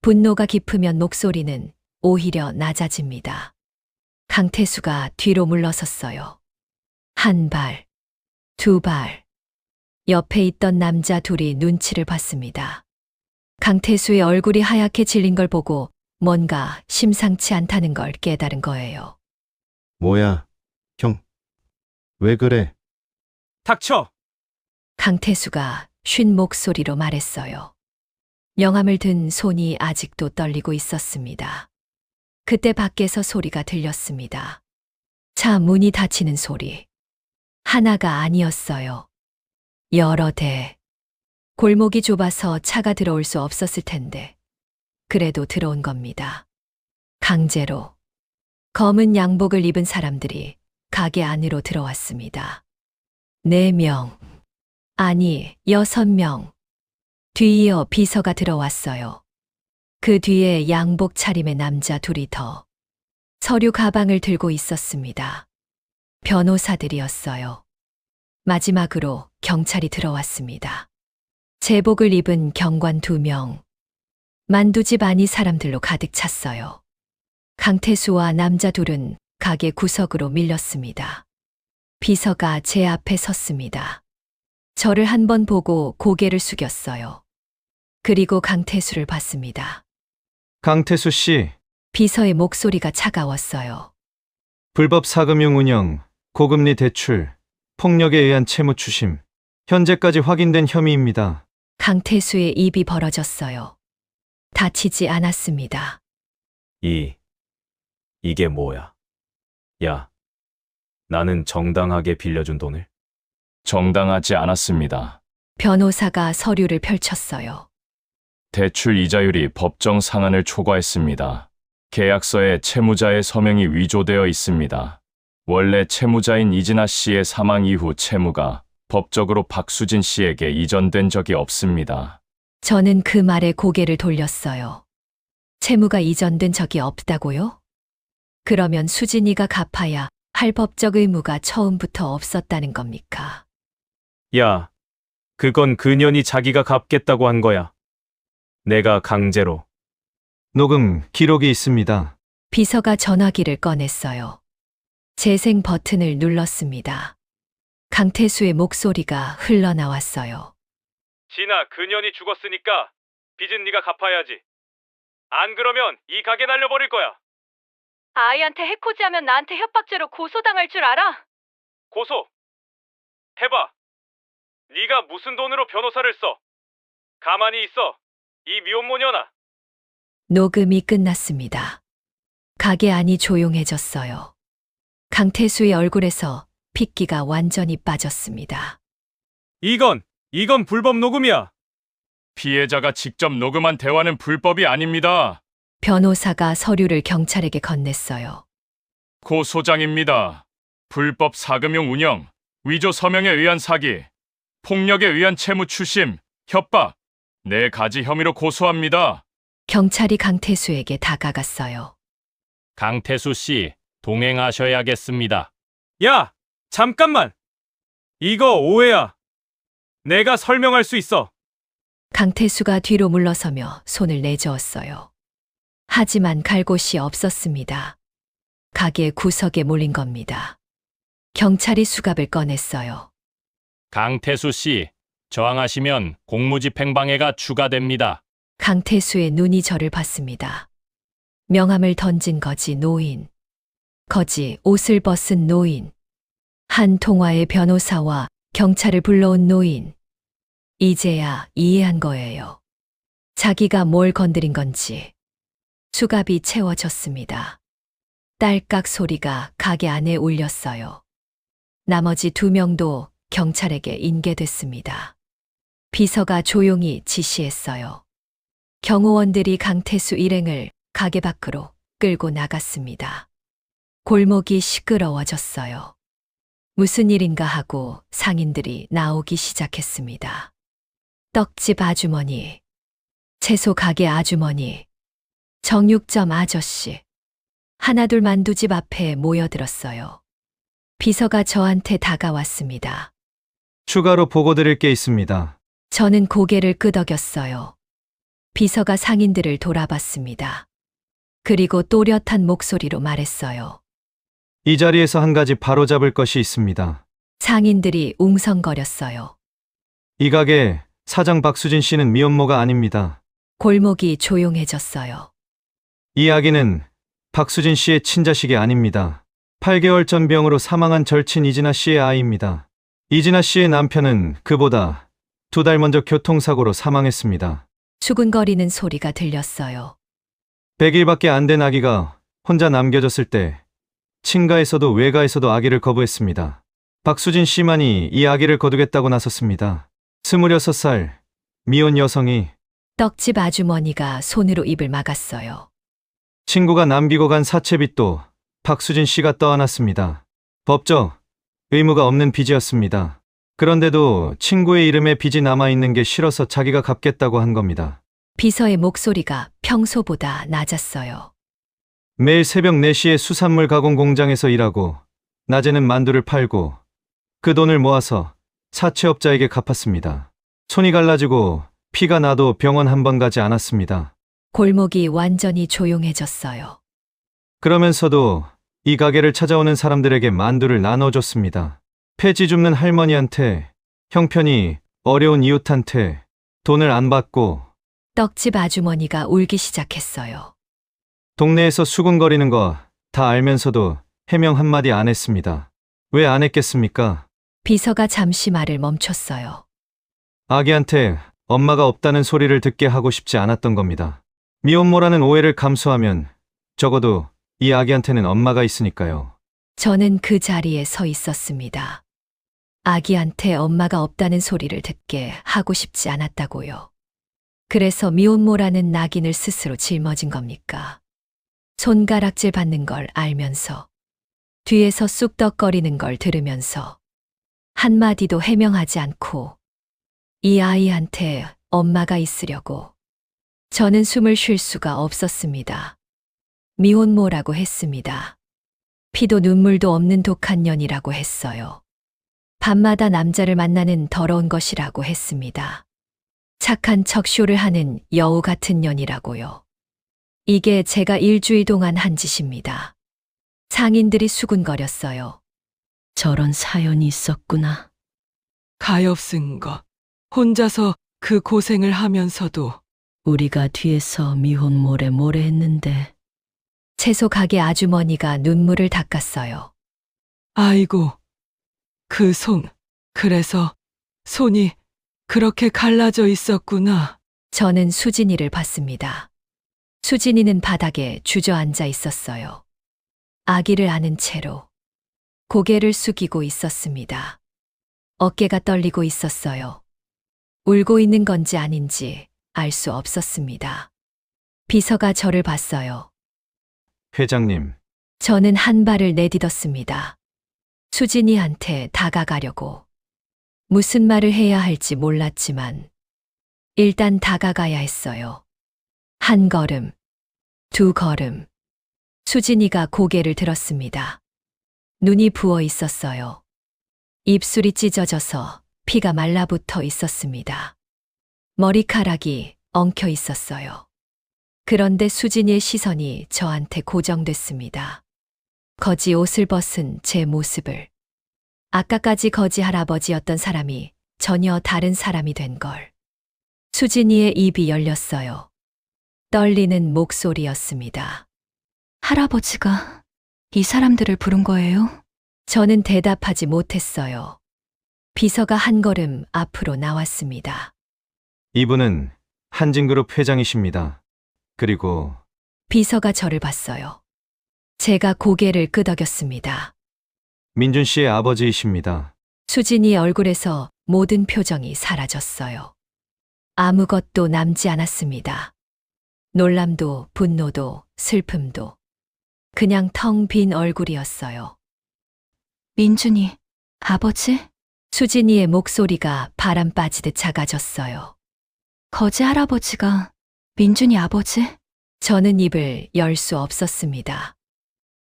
분노가 깊으면 목소리는 오히려 낮아집니다. 강태수가 뒤로 물러섰어요. 한 발, 두 발. 옆에 있던 남자 둘이 눈치를 봤습니다. 강태수의 얼굴이 하얗게 질린 걸 보고 뭔가 심상치 않다는 걸 깨달은 거예요. 뭐야, 형. 왜 그래? 닥쳐! 강태수가 쉰 목소리로 말했어요. 명함을 든 손이 아직도 떨리고 있었습니다. 그때 밖에서 소리가 들렸습니다. 차 문이 닫히는 소리. 하나가 아니었어요. 여러 대. 골목이 좁아서 차가 들어올 수 없었을 텐데. 그래도 들어온 겁니다. 강제로. 검은 양복을 입은 사람들이 가게 안으로 들어왔습니다. 4명. 아니, 6명. 뒤이어 비서가 들어왔어요. 그 뒤에 양복 차림의 남자 둘이 더. 서류 가방을 들고 있었습니다. 변호사들이었어요. 마지막으로 경찰이 들어왔습니다. 제복을 입은 경관 2명. 만두집 안이 사람들로 가득 찼어요. 강태수와 남자 둘은 가게 구석으로 밀렸습니다. 비서가 제 앞에 섰습니다. 저를 한 번 보고 고개를 숙였어요. 그리고 강태수를 봤습니다. 강태수 씨, 비서의 목소리가 차가웠어요. 불법 사금융 운영, 고금리 대출, 폭력에 의한 채무 추심, 현재까지 확인된 혐의입니다. 강태수의 입이 벌어졌어요. 다치지 않았습니다. 이게 뭐야? 야, 나는 정당하게 빌려준 돈을? 정당하지 않았습니다. 변호사가 서류를 펼쳤어요. 대출 이자율이 법정 상한을 초과했습니다. 계약서에 채무자의 서명이 위조되어 있습니다. 원래 채무자인 이진아 씨의 사망 이후 채무가 법적으로 박수진 씨에게 이전된 적이 없습니다. 저는 그 말에 고개를 돌렸어요. 채무가 이전된 적이 없다고요? 그러면 수진이가 갚아야 할 법적 의무가 처음부터 없었다는 겁니까? 야, 그건 그년이 자기가 갚겠다고 한 거야. 내가 강제로. 녹음 기록이 있습니다. 비서가 전화기를 꺼냈어요. 재생 버튼을 눌렀습니다. 강태수의 목소리가 흘러나왔어요. 진아, 그년이 죽었으니까 빚은 네가 갚아야지. 안 그러면 이 가게 날려버릴 거야. 아이한테 해코지하면 나한테 협박죄로 고소당할 줄 알아? 고소. 해봐. 네가 무슨 돈으로 변호사를 써. 가만히 있어. 이 미혼모녀나. 녹음이 끝났습니다. 가게 안이 조용해졌어요. 강태수의 얼굴에서 핏기가 완전히 빠졌습니다. 이건 불법 녹음이야. 피해자가 직접 녹음한 대화는 불법이 아닙니다. 변호사가 서류를 경찰에게 건넸어요. 고 소장입니다. 불법 사금융 운영, 위조 서명에 의한 사기, 폭력에 의한 채무 추심, 협박, 4가지 혐의로 고소합니다. 경찰이 강태수에게 다가갔어요. 강태수 씨, 동행하셔야겠습니다. 야, 잠깐만. 이거 오해야. 내가 설명할 수 있어. 강태수가 뒤로 물러서며 손을 내저었어요. 하지만 갈 곳이 없었습니다. 가게 구석에 몰린 겁니다. 경찰이 수갑을 꺼냈어요. 강태수 씨, 저항하시면 공무집행방해가 추가됩니다. 강태수의 눈이 저를 봤습니다. 명함을 던진 거지 노인. 거지 옷을 벗은 노인. 한 통화의 변호사와 경찰을 불러온 노인. 이제야 이해한 거예요. 자기가 뭘 건드린 건지. 수갑이 채워졌습니다. 딸깍 소리가 가게 안에 울렸어요. 나머지 2명도 경찰에게 인계됐습니다. 비서가 조용히 지시했어요. 경호원들이 강태수 일행을 가게 밖으로 끌고 나갔습니다. 골목이 시끄러워졌어요. 무슨 일인가 하고 상인들이 나오기 시작했습니다. 떡집 아주머니, 채소 가게 아주머니, 정육점 아저씨, 하나둘 만두집 앞에 모여들었어요. 비서가 저한테 다가왔습니다. 추가로 보고드릴 게 있습니다. 저는 고개를 끄덕였어요. 비서가 상인들을 돌아봤습니다. 그리고 또렷한 목소리로 말했어요. 이 자리에서 한 가지 바로잡을 것이 있습니다. 상인들이 웅성거렸어요. 이 가게 사장 박수진 씨는 미혼모가 아닙니다. 골목이 조용해졌어요. 이 아기는 박수진 씨의 친자식이 아닙니다. 8개월 전 병으로 사망한 절친 이진아 씨의 아이입니다. 이진아 씨의 남편은 그보다 2달 먼저 교통사고로 사망했습니다. 수군거리는 소리가 들렸어요. 100일밖에 안 된 아기가 혼자 남겨졌을 때 친가에서도 외가에서도 아기를 거부했습니다. 박수진 씨만이 이 아기를 거두겠다고 나섰습니다. 26살 미혼 여성이 떡집 아주머니가 손으로 입을 막았어요. 친구가 남기고 간 사채빚도 박수진 씨가 떠안았습니다. 법적 의무가 없는 빚이었습니다. 그런데도 친구의 이름에 빚이 남아있는 게 싫어서 자기가 갚겠다고 한 겁니다. 비서의 목소리가 평소보다 낮았어요. 매일 새벽 4시에 수산물 가공 공장에서 일하고 낮에는 만두를 팔고 그 돈을 모아서 사채업자에게 갚았습니다. 손이 갈라지고 피가 나도 병원 한 번 가지 않았습니다. 골목이 완전히 조용해졌어요. 그러면서도 이 가게를 찾아오는 사람들에게 만두를 나눠줬습니다. 폐지 줍는 할머니한테, 형편이 어려운 이웃한테 돈을 안 받고 떡집 아주머니가 울기 시작했어요. 동네에서 수군거리는 거 다 알면서도 해명 한마디 안 했습니다. 왜 안 했겠습니까? 비서가 잠시 말을 멈췄어요. 아기한테 엄마가 없다는 소리를 듣게 하고 싶지 않았던 겁니다. 미혼모라는 오해를 감수하면 적어도 이 아기한테는 엄마가 있으니까요. 저는 그 자리에 서 있었습니다. 아기한테 엄마가 없다는 소리를 듣게 하고 싶지 않았다고요. 그래서 미혼모라는 낙인을 스스로 짊어진 겁니까? 손가락질 받는 걸 알면서, 뒤에서 쑥덕거리는 걸 들으면서, 한마디도 해명하지 않고, 이 아이한테 엄마가 있으려고, 저는 숨을 쉴 수가 없었습니다. 미혼모라고 했습니다. 피도 눈물도 없는 독한 년이라고 했어요. 밤마다 남자를 만나는 더러운 것이라고 했습니다. 착한 척쇼를 하는 여우 같은 년이라고요. 이게 제가 일주일 동안 한 짓입니다. 상인들이 수군거렸어요. 저런 사연이 있었구나. 가엾은 것. 혼자서 그 고생을 하면서도 우리가 뒤에서 미혼모래 모래 했는데 채소 가게 아주머니가 눈물을 닦았어요. 아이고, 그 손. 그래서 손이 그렇게 갈라져 있었구나. 저는 수진이를 봤습니다. 수진이는 바닥에 주저앉아 있었어요. 아기를 안은 채로 고개를 숙이고 있었습니다. 어깨가 떨리고 있었어요. 울고 있는 건지 아닌지 알 수 없었습니다. 비서가 저를 봤어요. 회장님, 저는 한 발을 내딛었습니다. 수진이한테 다가가려고. 무슨 말을 해야 할지 몰랐지만 일단 다가가야 했어요. 한 걸음, 두 걸음. 수진이가 고개를 들었습니다. 눈이 부어 있었어요. 입술이 찢어져서 피가 말라붙어 있었습니다. 머리카락이 엉켜 있었어요. 그런데 수진이의 시선이 저한테 고정됐습니다. 거지 옷을 벗은 제 모습을. 아까까지 거지 할아버지였던 사람이 전혀 다른 사람이 된 걸. 수진이의 입이 열렸어요. 떨리는 목소리였습니다. 할아버지가 이 사람들을 부른 거예요? 저는 대답하지 못했어요. 비서가 한 걸음 앞으로 나왔습니다. 이분은 한진그룹 회장이십니다. 그리고 비서가 저를 봤어요. 제가 고개를 끄덕였습니다. 민준 씨의 아버지이십니다. 수진이의 얼굴에서 모든 표정이 사라졌어요. 아무것도 남지 않았습니다. 놀람도 분노도 슬픔도 그냥 텅 빈 얼굴이었어요. 민준이 아버지? 수진이의 목소리가 바람 빠지듯 작아졌어요. 거지 할아버지가 민준이 아버지? 저는 입을 열 수 없었습니다.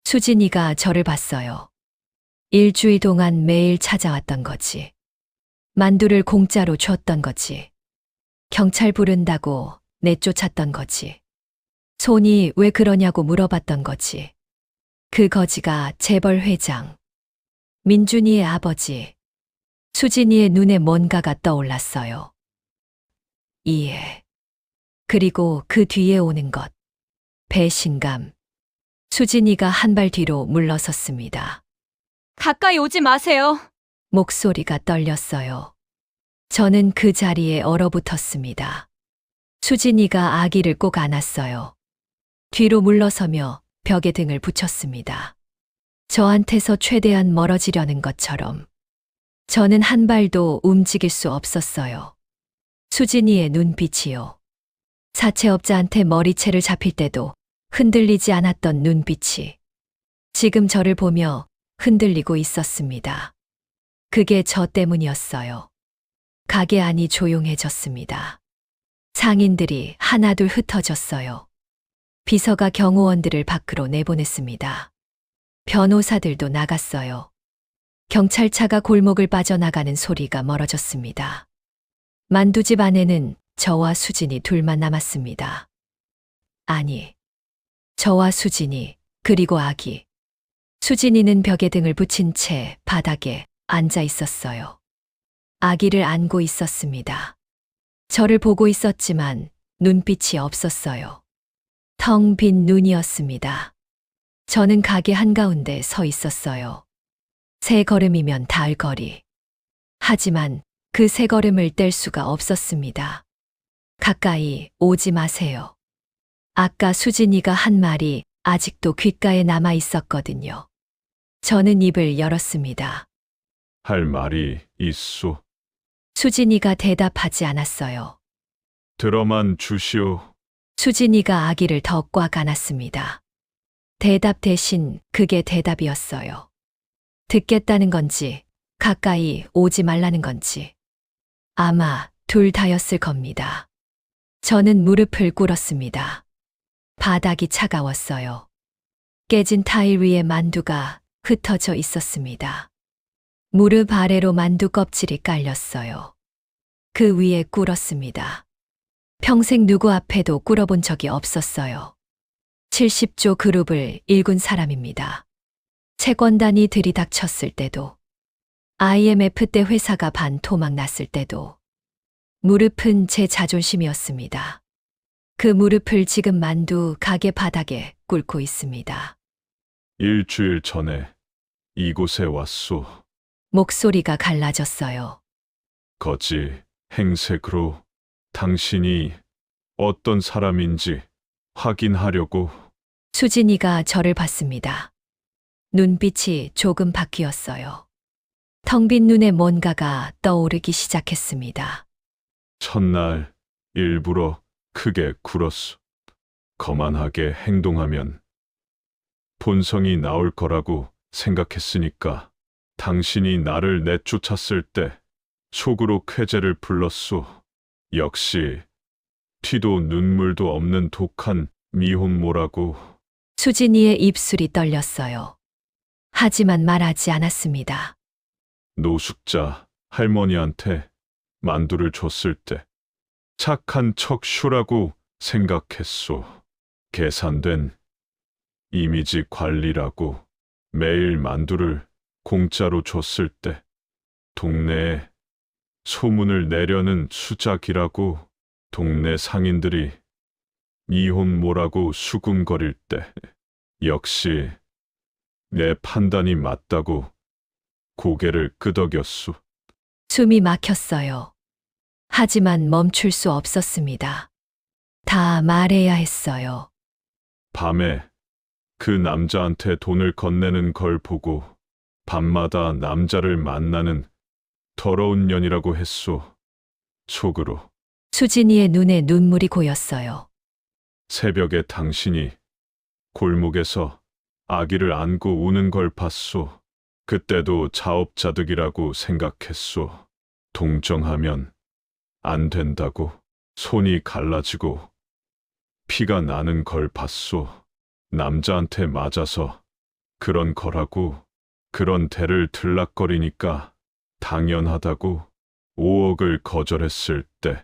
수진이가 저를 봤어요. 일주일 동안 매일 찾아왔던 거지. 만두를 공짜로 줬던 거지. 경찰 부른다고 내쫓았던 거지. 손이 왜 그러냐고 물어봤던 거지. 그 거지가 재벌 회장. 민준이의 아버지. 수진이의 눈에 뭔가가 떠올랐어요. 이해. 그리고 그 뒤에 오는 것. 배신감. 수진이가 한 발 뒤로 물러섰습니다. 가까이 오지 마세요. 목소리가 떨렸어요. 저는 그 자리에 얼어붙었습니다. 수진이가 아기를 꼭 안았어요. 뒤로 물러서며 벽에 등을 붙였습니다. 저한테서 최대한 멀어지려는 것처럼. 저는 한 발도 움직일 수 없었어요. 수진이의 눈빛이요. 사채업자한테 머리채를 잡힐 때도 흔들리지 않았던 눈빛이 지금 저를 보며 흔들리고 있었습니다. 그게 저 때문이었어요. 가게 안이 조용해졌습니다. 상인들이 하나둘 흩어졌어요. 비서가 경호원들을 밖으로 내보냈습니다. 변호사들도 나갔어요. 경찰차가 골목을 빠져나가는 소리가 멀어졌습니다. 만두집 안에는 저와 수진이 둘만 남았습니다. 아니, 저와 수진이, 그리고 아기. 수진이는 벽에 등을 붙인 채 바닥에 앉아 있었어요. 아기를 안고 있었습니다. 저를 보고 있었지만 눈빛이 없었어요. 텅 빈 눈이었습니다. 저는 가게 한가운데 서 있었어요. 세 걸음이면 닿을 거리. 하지만 그 세 걸음을 뗄 수가 없었습니다. 가까이 오지 마세요. 아까 수진이가 한 말이 아직도 귓가에 남아 있었거든요. 저는 입을 열었습니다. 할 말이 있소. 수진이가 대답하지 않았어요. 들어만 주시오. 수진이가 아기를 더 꽉 안았습니다. 대답 대신 그게 대답이었어요. 듣겠다는 건지, 가까이 오지 말라는 건지. 아마 둘 다였을 겁니다. 저는 무릎을 꿇었습니다. 바닥이 차가웠어요. 깨진 타일 위에 만두가 흩어져 있었습니다. 무릎 아래로 만두 껍질이 깔렸어요. 그 위에 꿇었습니다. 평생 누구 앞에도 꿇어본 적이 없었어요. 70조 그룹을 일군 사람입니다. 채권단이 들이닥쳤을 때도, IMF 때 회사가 반토막 났을 때도, 무릎은 제 자존심이었습니다. 그 무릎을 지금 만두 가게 바닥에 꿇고 있습니다. 일주일 전에 이곳에 왔소. 목소리가 갈라졌어요. 거지 행색으로 당신이 어떤 사람인지 확인하려고. 수진이가 저를 봤습니다. 눈빛이 조금 바뀌었어요. 텅 빈 눈에 뭔가가 떠오르기 시작했습니다. 첫날 일부러 크게 굴었소. 거만하게 행동하면 본성이 나올 거라고 생각했으니까 당신이 나를 내쫓았을 때 속으로 쾌재를 불렀소. 역시 피도 눈물도 없는 독한 미혼모라고. 수진이의 입술이 떨렸어요. 하지만 말하지 않았습니다. 노숙자 할머니한테 만두를 줬을 때 착한 척 쇼라고 생각했소. 계산된 이미지 관리라고. 매일 만두를 공짜로 줬을 때 동네에 소문을 내려는 수작이라고. 동네 상인들이 미혼모라고 수군거릴 때 역시 내 판단이 맞다고 고개를 끄덕였소. 숨이 막혔어요. 하지만 멈출 수 없었습니다. 다 말해야 했어요. 밤에 그 남자한테 돈을 건네는 걸 보고 밤마다 남자를 만나는 더러운 년이라고 했소. 속으로. 수진이의 눈에 눈물이 고였어요. 새벽에 당신이 골목에서 아기를 안고 우는 걸 봤소. 그때도 자업자득이라고 생각했소. 동정하면 안 된다고 손이 갈라지고 피가 나는 걸 봤소. 남자한테 맞아서 그런 거라고. 그런 대를 들락거리니까 당연하다고. 5억을 거절했을 때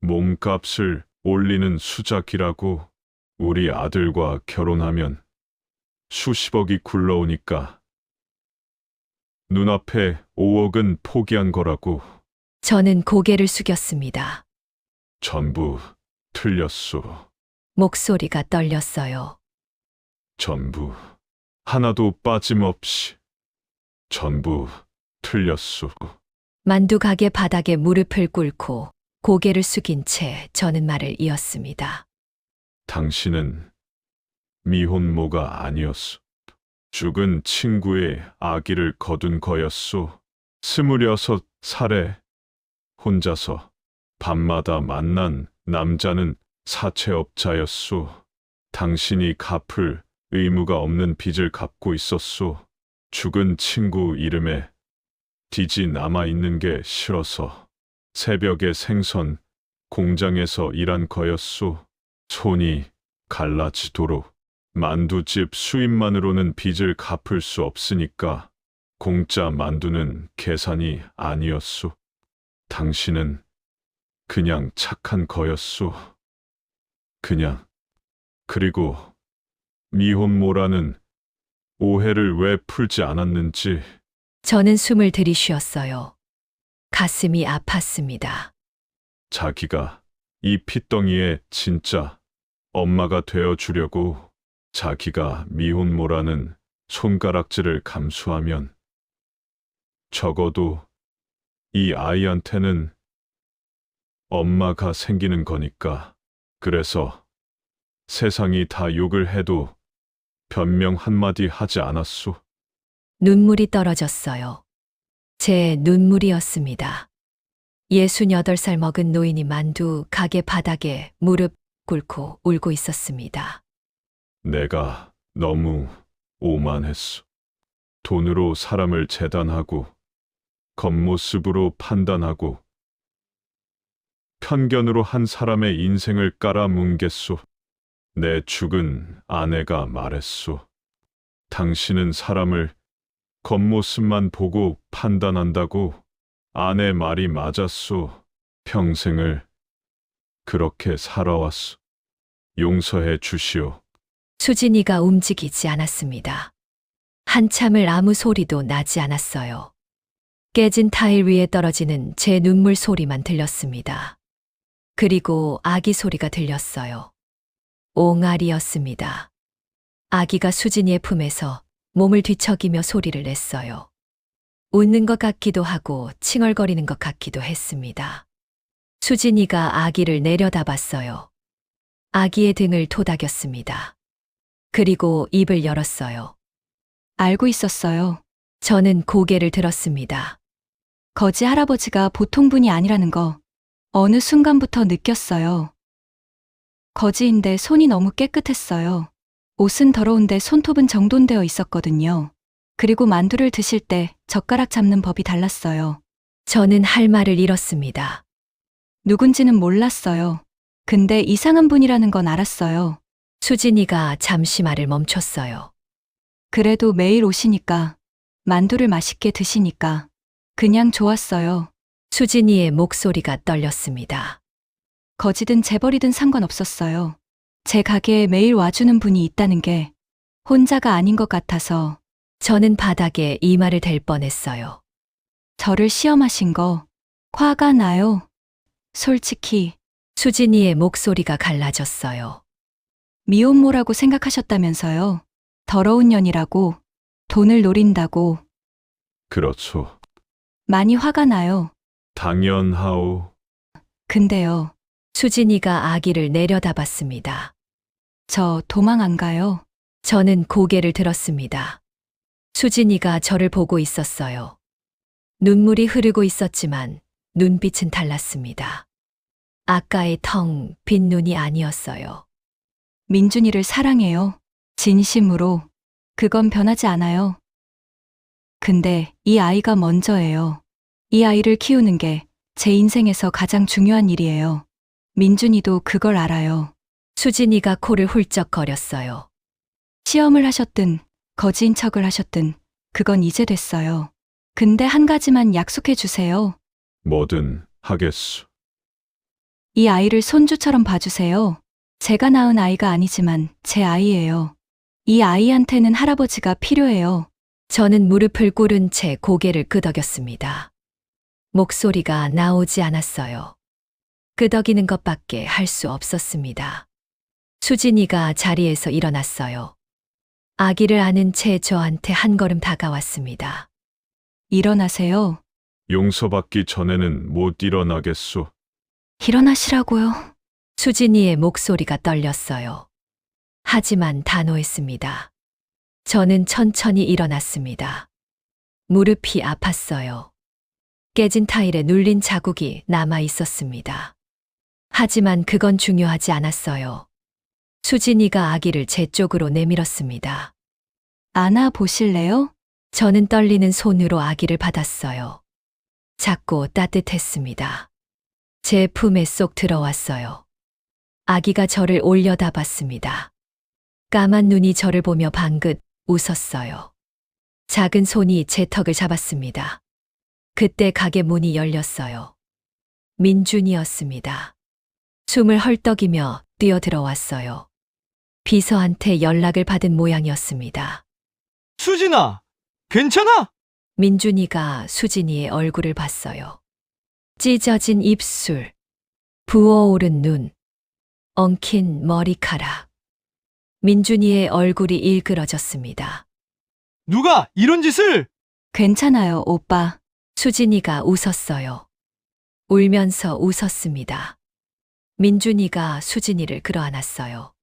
몸값을 올리는 수작이라고. 우리 아들과 결혼하면 수십억이 굴러오니까 눈앞에 5억은 포기한 거라고. 저는 고개를 숙였습니다. 전부 틀렸소. 목소리가 떨렸어요. 전부 하나도 빠짐없이 전부 틀렸소. 만두 가게 바닥에 무릎을 꿇고 고개를 숙인 채 저는 말을 이었습니다. 당신은 미혼모가 아니었소. 죽은 친구의 아기를 거둔 거였소. 26살에 혼자서 밤마다 만난 남자는 사채업자였소. 당신이 갚을 의무가 없는 빚을 갚고 있었소. 죽은 친구 이름에 빚이 남아있는 게 싫어서 새벽에 생선 공장에서 일한 거였소. 손이 갈라지도록. 만두집 수입만으로는 빚을 갚을 수 없으니까 공짜 만두는 계산이 아니었소. 당신은 그냥 착한 거였소. 그냥. 그리고 미혼모라는 오해를 왜 풀지 않았는지. 저는 숨을 들이쉬었어요. 가슴이 아팠습니다. 자기가 이 핏덩이에 진짜 엄마가 되어주려고 자기가 미혼모라는 손가락질을 감수하면 적어도 이 아이한테는 엄마가 생기는 거니까. 그래서 세상이 다 욕을 해도 변명 한마디 하지 않았소. 눈물이 떨어졌어요. 제 눈물이었습니다. 68살 먹은 노인이 만두 가게 바닥에 무릎 꿇고 울고 있었습니다. 내가 너무 오만했소. 돈으로 사람을 재단하고 겉모습으로 판단하고 편견으로 한 사람의 인생을 깔아뭉갰소. 내 죽은 아내가 말했소. 당신은 사람을 겉모습만 보고 판단한다고. 아내 말이 맞았소. 평생을 그렇게 살아왔소. 용서해 주시오. 수진이가 움직이지 않았습니다. 한참을 아무 소리도 나지 않았어요. 깨진 타일 위에 떨어지는 제 눈물 소리만 들렸습니다. 그리고 아기 소리가 들렸어요. 옹알이였습니다. 아기가 수진이의 품에서 몸을 뒤척이며 소리를 냈어요. 웃는 것 같기도 하고 칭얼거리는 것 같기도 했습니다. 수진이가 아기를 내려다봤어요. 아기의 등을 토닥였습니다. 그리고 입을 열었어요. 알고 있었어요. 저는 고개를 들었습니다. 거지 할아버지가 보통 분이 아니라는 거 어느 순간부터 느꼈어요. 거지인데 손이 너무 깨끗했어요. 옷은 더러운데 손톱은 정돈되어 있었거든요. 그리고 만두를 드실 때 젓가락 잡는 법이 달랐어요. 저는 할 말을 잃었습니다. 누군지는 몰랐어요. 근데 이상한 분이라는 건 알았어요. 수진이가 잠시 말을 멈췄어요. 그래도 매일 오시니까, 만두를 맛있게 드시니까 그냥 좋았어요. 수진이의 목소리가 떨렸습니다. 거지든 재벌이든 상관없었어요. 제 가게에 매일 와주는 분이 있다는 게 혼자가 아닌 것 같아서. 저는 바닥에 이마를 댈 뻔했어요. 저를 시험하신 거 화가 나요. 솔직히. 수진이의 목소리가 갈라졌어요. 미혼모라고 생각하셨다면서요. 더러운 년이라고, 돈을 노린다고. 그렇소. 많이 화가 나요. 당연하오. 근데요. 수진이가 아기를 내려다봤습니다. 저 도망 안 가요. 저는 고개를 들었습니다. 수진이가 저를 보고 있었어요. 눈물이 흐르고 있었지만 눈빛은 달랐습니다. 아까의 텅 빈 눈이 아니었어요. 민준이를 사랑해요. 진심으로. 그건 변하지 않아요. 근데 이 아이가 먼저예요. 이 아이를 키우는 게 제 인생에서 가장 중요한 일이에요. 민준이도 그걸 알아요. 수진이가 코를 훌쩍거렸어요. 시험을 하셨든 거지인 척을 하셨든 그건 이제 됐어요. 근데 한 가지만 약속해 주세요. 뭐든 하겠소. 이 아이를 손주처럼 봐주세요. 제가 낳은 아이가 아니지만 제 아이예요. 이 아이한테는 할아버지가 필요해요. 저는 무릎을 꿇은 채 고개를 끄덕였습니다. 목소리가 나오지 않았어요. 끄덕이는 것밖에 할 수 없었습니다. 수진이가 자리에서 일어났어요. 아기를 안은 채 저한테 한 걸음 다가왔습니다. 일어나세요. 용서받기 전에는 못 일어나겠소. 일어나시라고요. 수진이의 목소리가 떨렸어요. 하지만 단호했습니다. 저는 천천히 일어났습니다. 무릎이 아팠어요. 깨진 타일에 눌린 자국이 남아 있었습니다. 하지만 그건 중요하지 않았어요. 수진이가 아기를 제 쪽으로 내밀었습니다. 안아 보실래요? 저는 떨리는 손으로 아기를 받았어요. 작고 따뜻했습니다. 제 품에 쏙 들어왔어요. 아기가 저를 올려다봤습니다. 까만 눈이 저를 보며 방긋 웃었어요. 작은 손이 제 턱을 잡았습니다. 그때 가게 문이 열렸어요. 민준이었습니다. 숨을 헐떡이며 뛰어들어왔어요. 비서한테 연락을 받은 모양이었습니다. 수진아, 괜찮아? 민준이가 수진이의 얼굴을 봤어요. 찢어진 입술, 부어오른 눈, 엉킨 머리카락. 민준이의 얼굴이 일그러졌습니다. 누가 이런 짓을? 괜찮아요, 오빠. 수진이가 웃었어요. 울면서 웃었습니다. 민준이가 수진이를 끌어안았어요.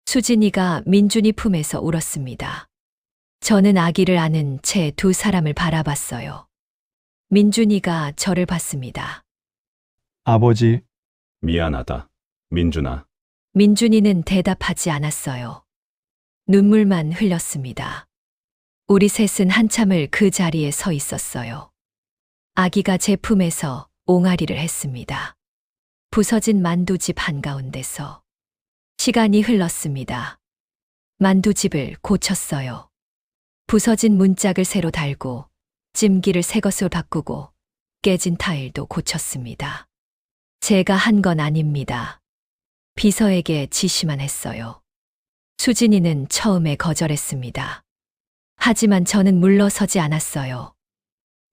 수진이가 민준이 품에서 울었습니다. 저는 아기를 안은 채 두 사람을 바라봤어요. 민준이가 저를 봤습니다. 아버지. 미안하다, 민준아. 민준이는 대답하지 않았어요. 눈물만 흘렸습니다. 우리 셋은 한참을 그 자리에 서 있었어요. 아기가 제 품에서 옹알이를 했습니다. 부서진 만두집 한가운데서. 시간이 흘렀습니다. 만두집을 고쳤어요. 부서진 문짝을 새로 달고 찜기를 새 것으로 바꾸고 깨진 타일도 고쳤습니다. 제가 한 건 아닙니다. 비서에게 지시만 했어요. 수진이는 처음에 거절했습니다. 하지만 저는 물러서지 않았어요.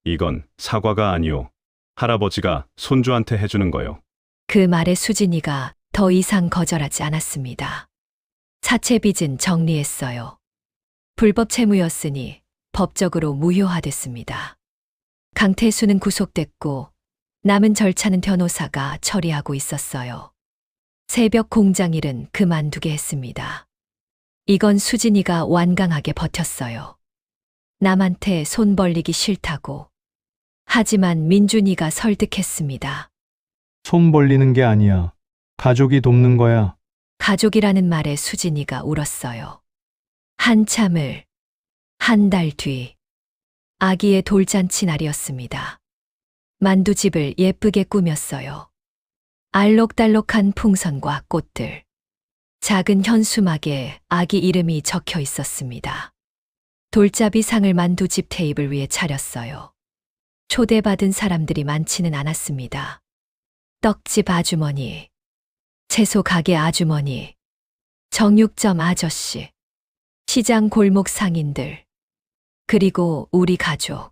이건 사과가 아니오. 할아버지가 손주한테 해주는 거요. 그 말에 수진이가 더 이상 거절하지 않았습니다. 사채빚은 정리했어요. 불법 채무였으니 법적으로 무효화됐습니다. 강태수는 구속됐고 남은 절차는 변호사가 처리하고 있었어요. 새벽 공장일은 그만두게 했습니다. 이건 수진이가 완강하게 버텼어요. 남한테 손 벌리기 싫다고. 하지만 민준이가 설득했습니다. 손 벌리는 게 아니야. 가족이 돕는 거야. 가족이라는 말에 수진이가 울었어요. 한참을, 한 달 뒤, 아기의 돌잔치 날이었습니다. 만두집을 예쁘게 꾸몄어요. 알록달록한 풍선과 꽃들, 작은 현수막에 아기 이름이 적혀 있었습니다. 돌잡이 상을 만두집 테이블 위에 차렸어요. 초대받은 사람들이 많지는 않았습니다. 떡집 아주머니, 채소 가게 아주머니, 정육점 아저씨, 시장 골목 상인들, 그리고 우리 가족.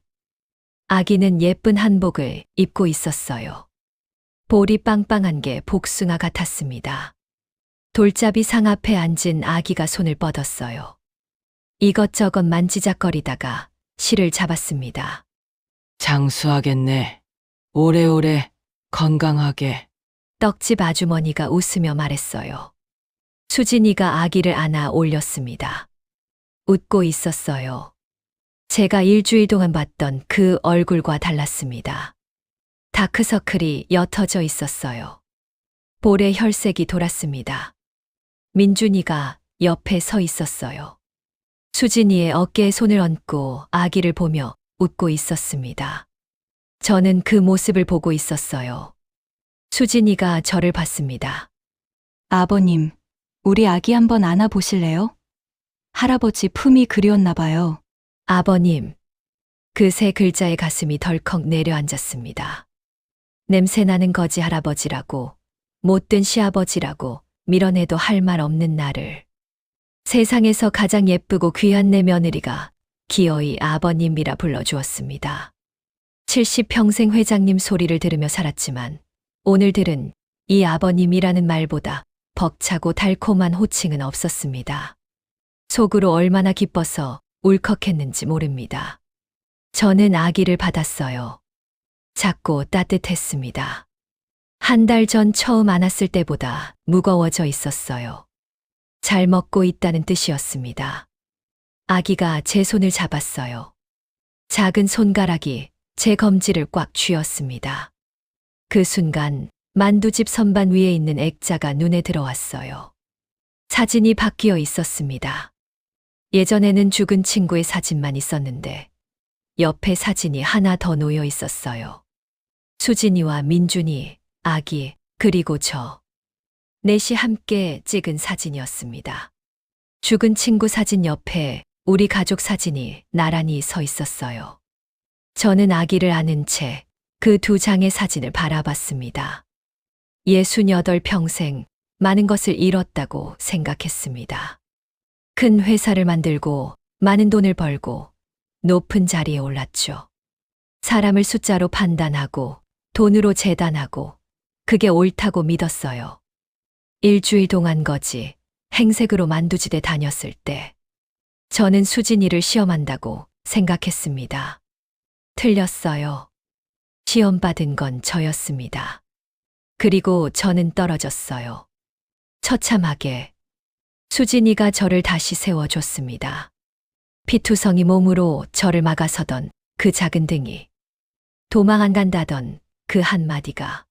아기는 예쁜 한복을 입고 있었어요. 볼이 빵빵한 게 복숭아 같았습니다. 돌잡이 상 앞에 앉은 아기가 손을 뻗었어요. 이것저것 만지작거리다가 실을 잡았습니다. 장수하겠네. 오래오래 건강하게. 떡집 아주머니가 웃으며 말했어요. 수진이가 아기를 안아 올렸습니다. 웃고 있었어요. 제가 일주일 동안 봤던 그 얼굴과 달랐습니다. 다크서클이 옅어져 있었어요. 볼에 혈색이 돌았습니다. 민준이가 옆에 서 있었어요. 수진이의 어깨에 손을 얹고 아기를 보며 웃고 있었습니다. 저는 그 모습을 보고 있었어요. 수진이가 저를 봤습니다. 아버님, 우리 아기 한번 안아보실래요? 할아버지 품이 그리웠나 봐요. 아버님. 그 세 글자에 가슴이 덜컥 내려앉았습니다. 냄새나는 거지 할아버지라고, 못된 시아버지라고 밀어내도 할 말 없는 나를. 세상에서 가장 예쁘고 귀한 내 며느리가 기어이 아버님이라 불러주었습니다. 70평생 회장님 소리를 들으며 살았지만 오늘 들은 이 아버님이라는 말보다 벅차고 달콤한 호칭은 없었습니다. 속으로 얼마나 기뻐서 울컥했는지 모릅니다. 저는 아기를 받았어요. 작고 따뜻했습니다. 한 달 전 처음 안았을 때보다 무거워져 있었어요. 잘 먹고 있다는 뜻이었습니다. 아기가 제 손을 잡았어요. 작은 손가락이 제 검지를 꽉 쥐었습니다. 그 순간 만두집 선반 위에 있는 액자가 눈에 들어왔어요. 사진이 바뀌어 있었습니다. 예전에는 죽은 친구의 사진만 있었는데 옆에 사진이 하나 더 놓여 있었어요. 수진이와 민준이, 아기, 그리고 저. 넷이 함께 찍은 사진이었습니다. 죽은 친구 사진 옆에 우리 가족 사진이 나란히 서 있었어요. 저는 아기를 안은 채 그 두 장의 사진을 바라봤습니다. 68평생 많은 것을 잃었다고 생각했습니다. 큰 회사를 만들고 많은 돈을 벌고 높은 자리에 올랐죠. 사람을 숫자로 판단하고 돈으로 재단하고 그게 옳다고 믿었어요. 일주일 동안 거지, 행색으로 만두지대 다녔을 때 저는 수진이를 시험한다고 생각했습니다. 틀렸어요. 시험 받은 건 저였습니다. 그리고 저는 떨어졌어요. 처참하게 수진이가 저를 다시 세워줬습니다. 피투성이 몸으로 저를 막아서던 그 작은 등이, 도망 안 간다던 그 한마디가,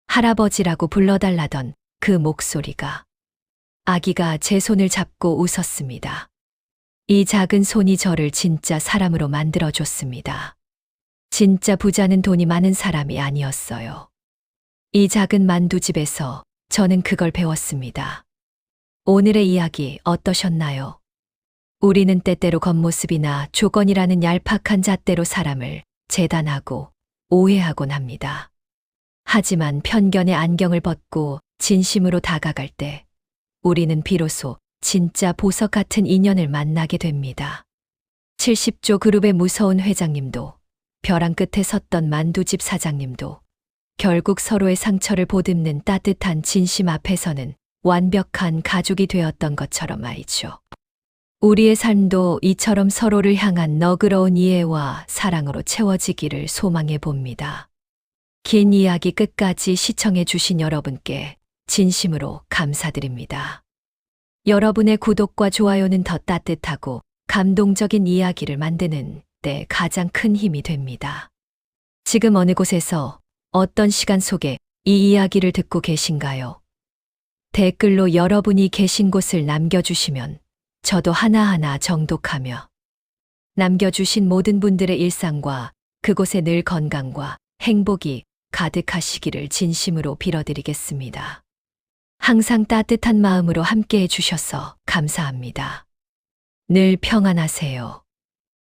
할아버지라고 불러달라던 그 목소리가, 아기가 제 손을 잡고 웃었습니다. 이 작은 손이 저를 진짜 사람으로 만들어줬습니다. 진짜 부자는 돈이 많은 사람이 아니었어요. 이 작은 만두집에서 저는 그걸 배웠습니다. 오늘의 이야기 어떠셨나요? 우리는 때때로 겉모습이나 조건이라는 얄팍한 잣대로 사람을 재단하고 오해하곤 합니다. 하지만 편견의 안경을 벗고 진심으로 다가갈 때 우리는 비로소 진짜 보석 같은 인연을 만나게 됩니다. 70조 그룹의 무서운 회장님도, 벼랑 끝에 섰던 만두집 사장님도 결국 서로의 상처를 보듬는 따뜻한 진심 앞에서는 완벽한 가족이 되었던 것처럼 말이죠. 우리의 삶도 이처럼 서로를 향한 너그러운 이해와 사랑으로 채워지기를 소망해 봅니다. 긴 이야기 끝까지 시청해 주신 여러분께 진심으로 감사드립니다. 여러분의 구독과 좋아요는 더 따뜻하고 감동적인 이야기를 만드는 데 가장 큰 힘이 됩니다. 지금 어느 곳에서 어떤 시간 속에 이 이야기를 듣고 계신가요? 댓글로 여러분이 계신 곳을 남겨주시면 저도 하나하나 정독하며 남겨주신 모든 분들의 일상과 그곳에 늘 건강과 행복이 가득하시기를 진심으로 빌어드리겠습니다. 항상 따뜻한 마음으로 함께 해주셔서 감사합니다. 늘 평안하세요.